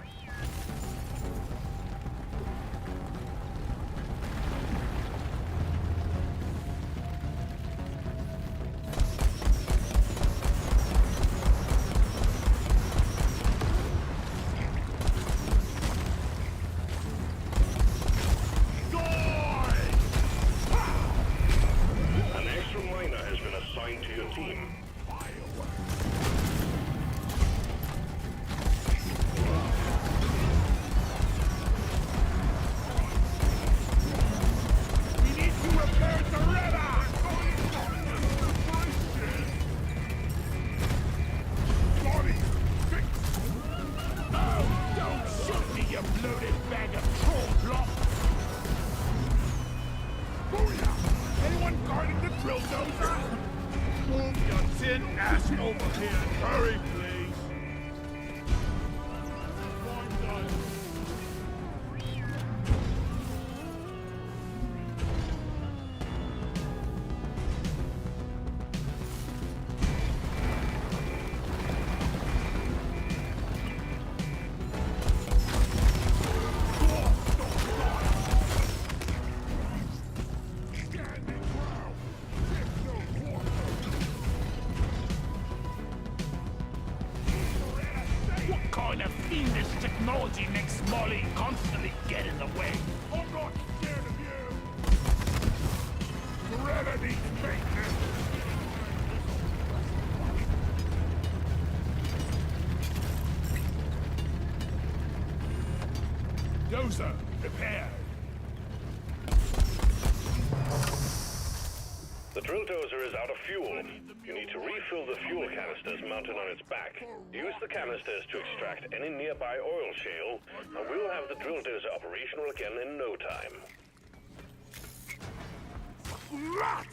An extra miner has been assigned to your team. We need to repair the river! Body fixed! Oh, don't shoot me, you bloated bag of troll block! Booyah! Anyone guarding the drill dozer? Move your tin ass over here. Hurry, please. Fine done. Standing ground. Take no quarter. What kind of fiendish technology makes Molly constantly get in the way? I'm not scared of you! Loretta needs maintenance! Dozer, repaired. The drill dozer is out of fuel. You need to refill the fuel canisters mounted on its back. Use the canisters to extract any nearby oil shale, and we'll have the drill dozer operational again in no time. Rat!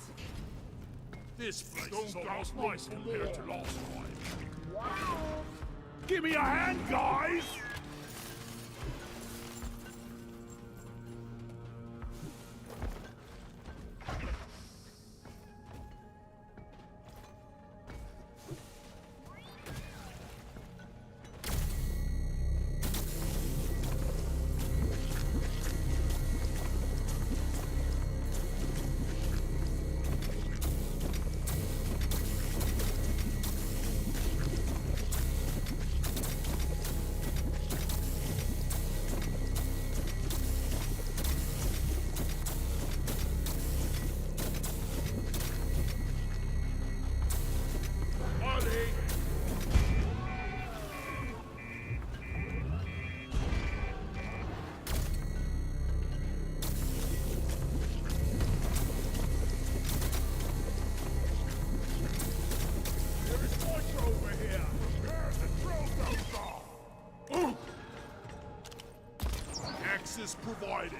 This place is almost nice compared to last time. Give me a hand, guys! Access provided.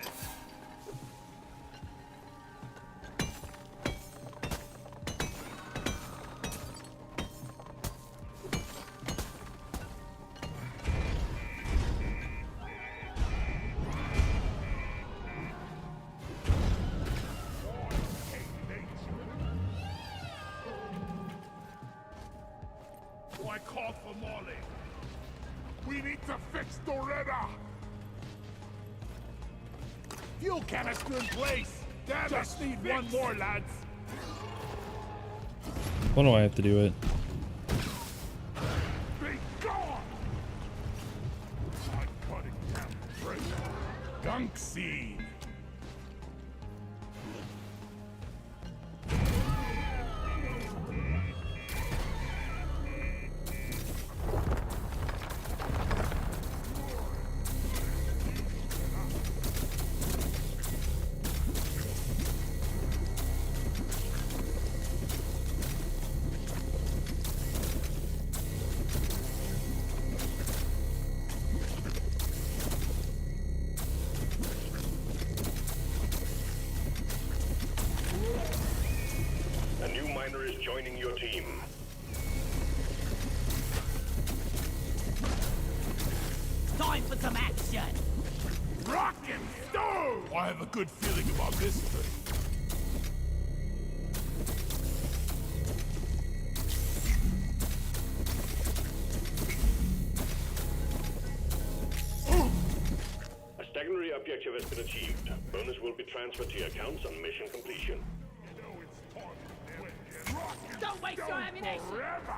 I called for Molly. We need to fix Doretta. Fuel canister in place. Damn, just need one more, lads. When do I have to do it? Be gone! I'm cutting down treasure. Gunk seed. A new miner is joining your team. Time for some action! Rock and stone! I have a good feeling about this thing. A secondary objective has been achieved. Bonus will be transferred to your accounts on mission completion. Don't waste your ammunition! Forever!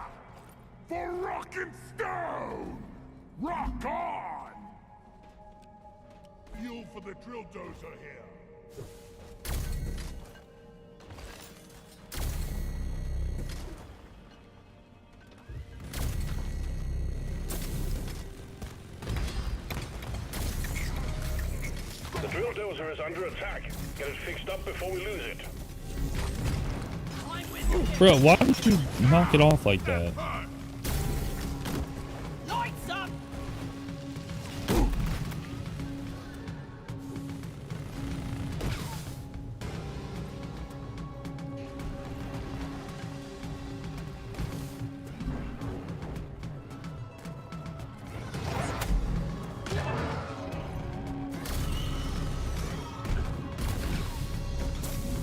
For rock and stone! Rock on! Fuel for the drill dozer here. The drill dozer is under attack. Get it fixed up before we lose it. I'm with you! Bro, why would you knock it off like that? Lights up!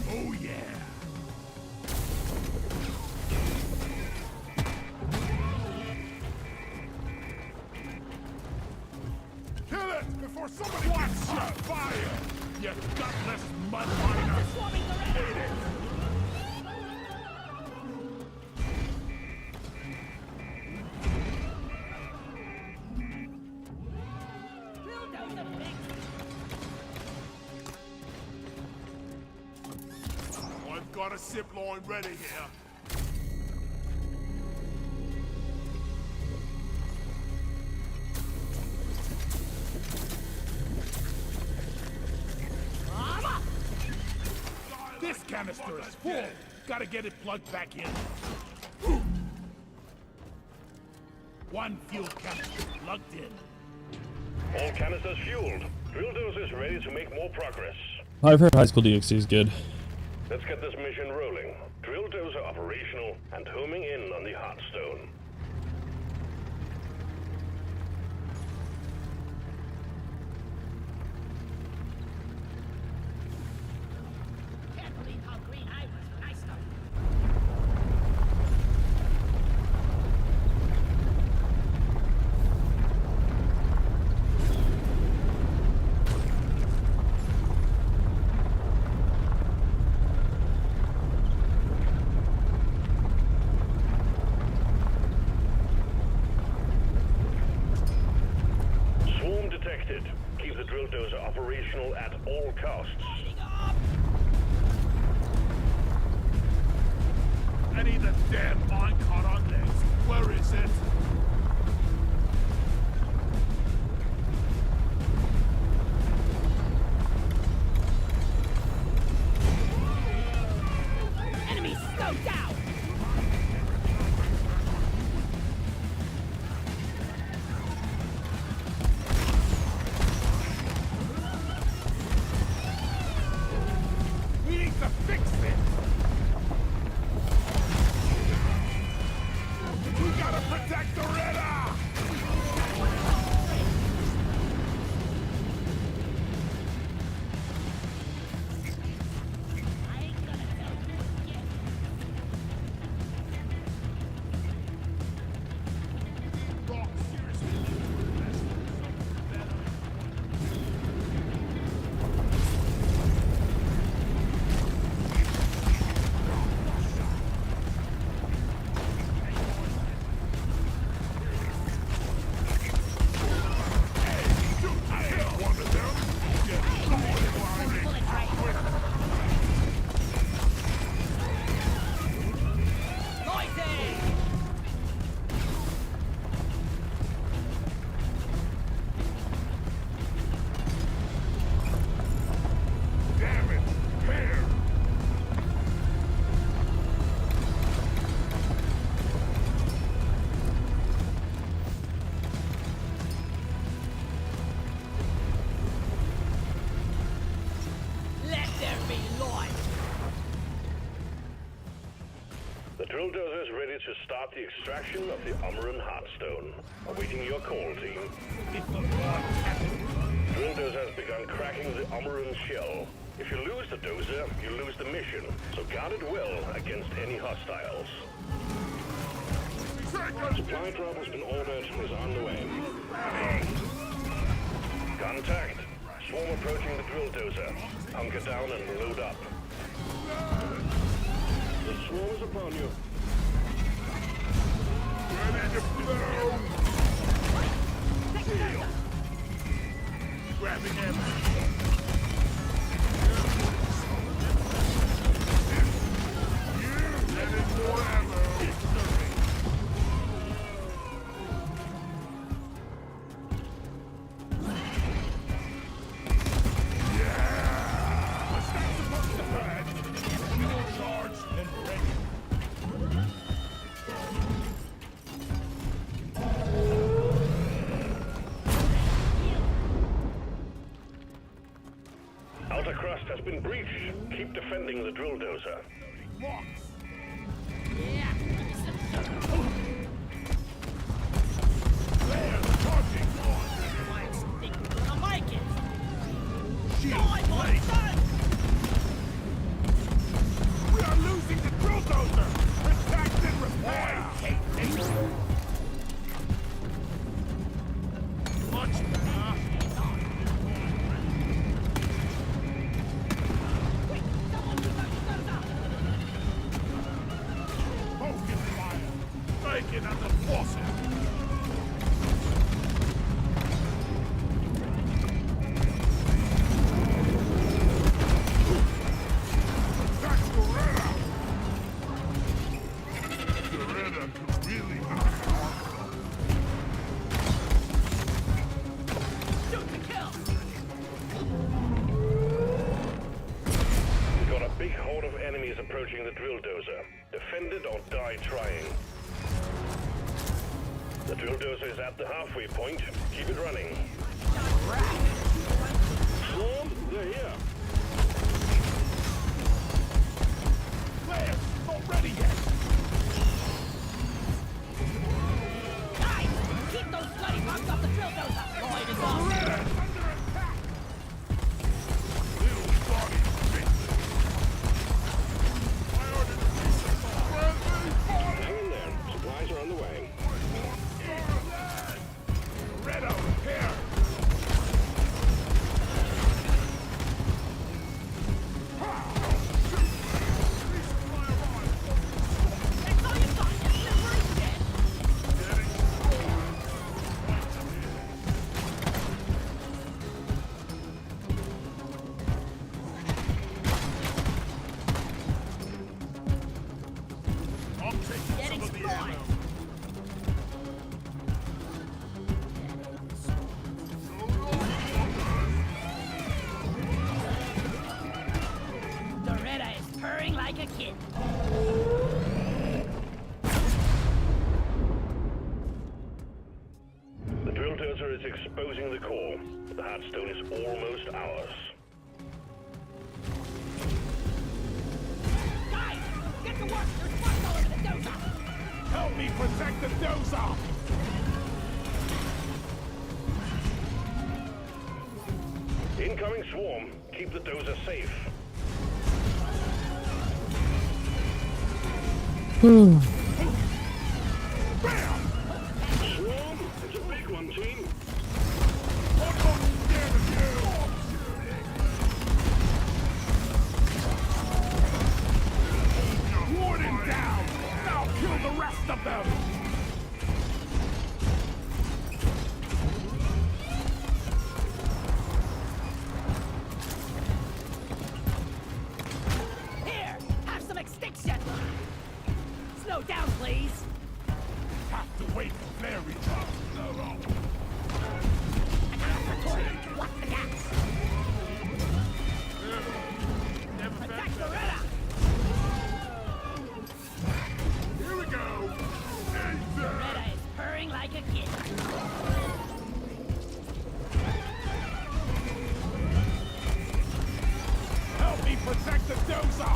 Oh yeah! Kill it before somebody wants your fire! You gutless mud miner! Swarming the red! Hate it! Drill dozer fixed! I've got a zip line ready here. Armor! This canister is full. Gotta get it plugged back in. One fuel canister plugged in. All canisters fueled. Drill dozer is ready to make more progress. I've heard High School DxD is good. Let's get this mission rolling. Drill dozer operational and homing in on the Heartstone. Can't believe how green I was when I started. Swarm detected. Keep the drill dozer operational at all costs. Lighting up! I need a damn minecart on legs. Where is it? Enemy scoped out! We need to fix this. We gotta protect Doretta! I ain't gonna tell you yet. drill dozer is ready to start the extraction of the Umaran Heartstone. Awaiting your call, team. Drill dozer has begun cracking the Umaran shell. If you lose the dozer, you lose the mission, so guard it well against any hostiles. Supply drop has been ordered and is on the way. Contact. Swarm approaching the drill dozer. Hunker down and load up. The swarm is upon you. Ready to blow! Seal. Grabbing him. You let it more ammo. Outer crust has been breached. Keep defending the drill dozer. We are losing the drill dozer! Protect and repair! Much better! Focus fire! Take it as a faucet! Big horde of enemies approaching the drill dozer. Defend it or die trying. The drill dozer is at the halfway point. Keep it running. Swarm, they're here. Players, not ready yet! Guys, keep those bloody bugs off the drill dozer! The light is on! Under attack! Little body Hang in there. Supplies are on the way. Red out here! That's all you've got! You're dead! I'm taking Getting some of the spotted. ammo. Doretta is purring like a kid. The drill dozer is exposing the core. The Heartstone is almost ours. Guys, get to work! There's bugs all over the dozer! Help me protect the dozer! Incoming swarm. Keep the dozer safe. Swarm, it's a big one, team. I'm not scared of you! Ward him down! Now kill the rest of them! Here, have some extinction! Slow down, please! Have to wait for fairy drops. What's the gas? Protect Doretta! Here we go! Enter! Doretta is purring like a kid. Help me protect the dozer!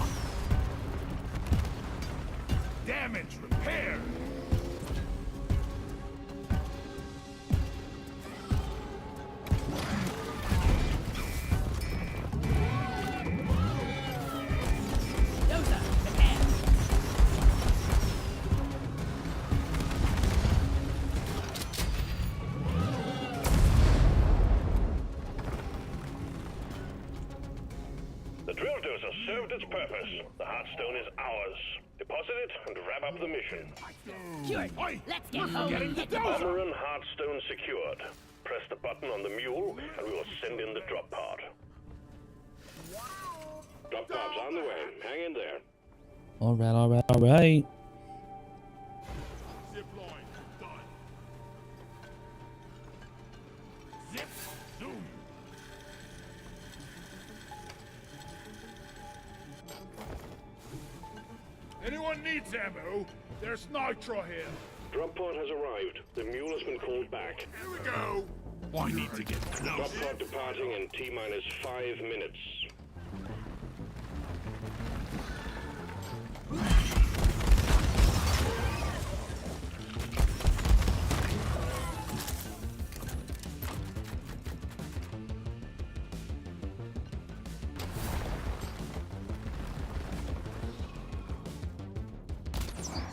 Damn it! repaired. Dozer, prepare. The drill dozer served its purpose. The heartstone is ours. Deposit it and wrap up the mission. Cured. Oi, Let's get home and get the Armor and heartstone secured. Press the button on the mule and we will send in the drop pod. Drop pod's on the way. Hang in there. All right, all right, all right. Zip line, done. Zip, zoom. Anyone needs ammo? There's nitro here. Drop pod has arrived. The mule has been called back. Here we go. I need to get Drop close. pod departing in T-minus 5 minutes.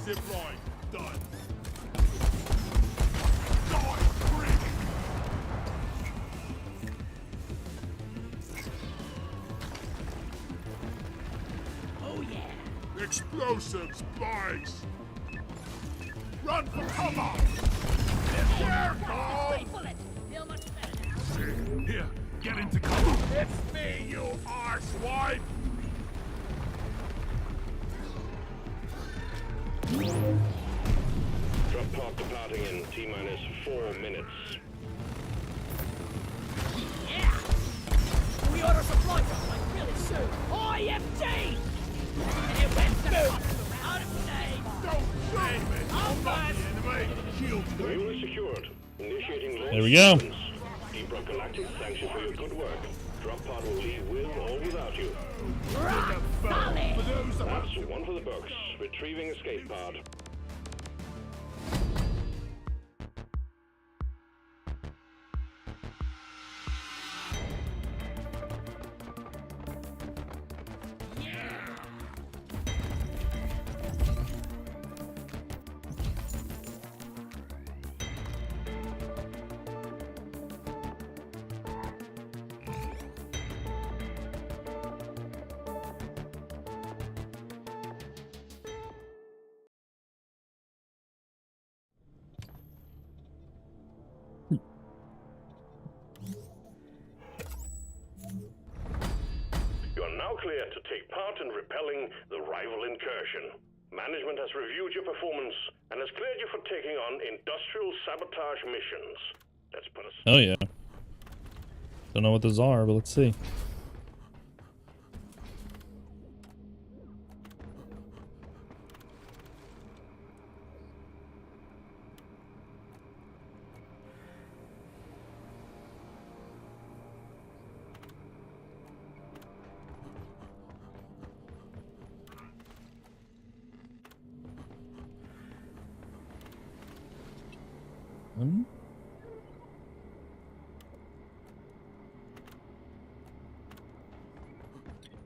Zip line, done. Die, freak! Oh yeah. Explosives, boys! Run for cover! Careful! Wait, bullet. Feel much better now. Here, get into cover. It's me, you arsewipe! Drop pod departing in T-minus 4 minutes. Yeah. We ought to supply something like really soon. IFT! And it went to hospital. Out of date. Don't blame it! I'm bad. Enemy! Shield The mule is secured. Initiating launch There we go. sequence. Deep Galactic thanks you for your good work. Drop pod will leave with or without you. Rock solid. for those of us. That's one for the books. Retrieving escape pod. You are now clear to take part in repelling the rival incursion. Management has reviewed your performance and has cleared you for taking on industrial sabotage missions. Let's put a Oh yeah. Don't know what those are, but let's see.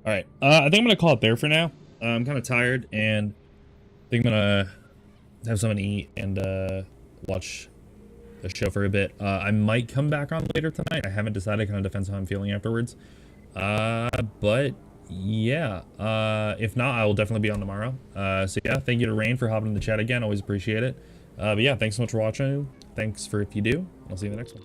All right. I think I'm gonna call it there for now. I'm kind of tired, and I think I'm gonna have something to eat and watch the show for a bit. I might come back on later tonight. I haven't decided. Kind of depends on how I'm feeling afterwards. But yeah. If not, I will definitely be on tomorrow. So yeah, thank you to Rain for hopping in the chat again. Always appreciate it. But yeah, thanks so much for watching. Thanks for if you do. I'll see you in the next one.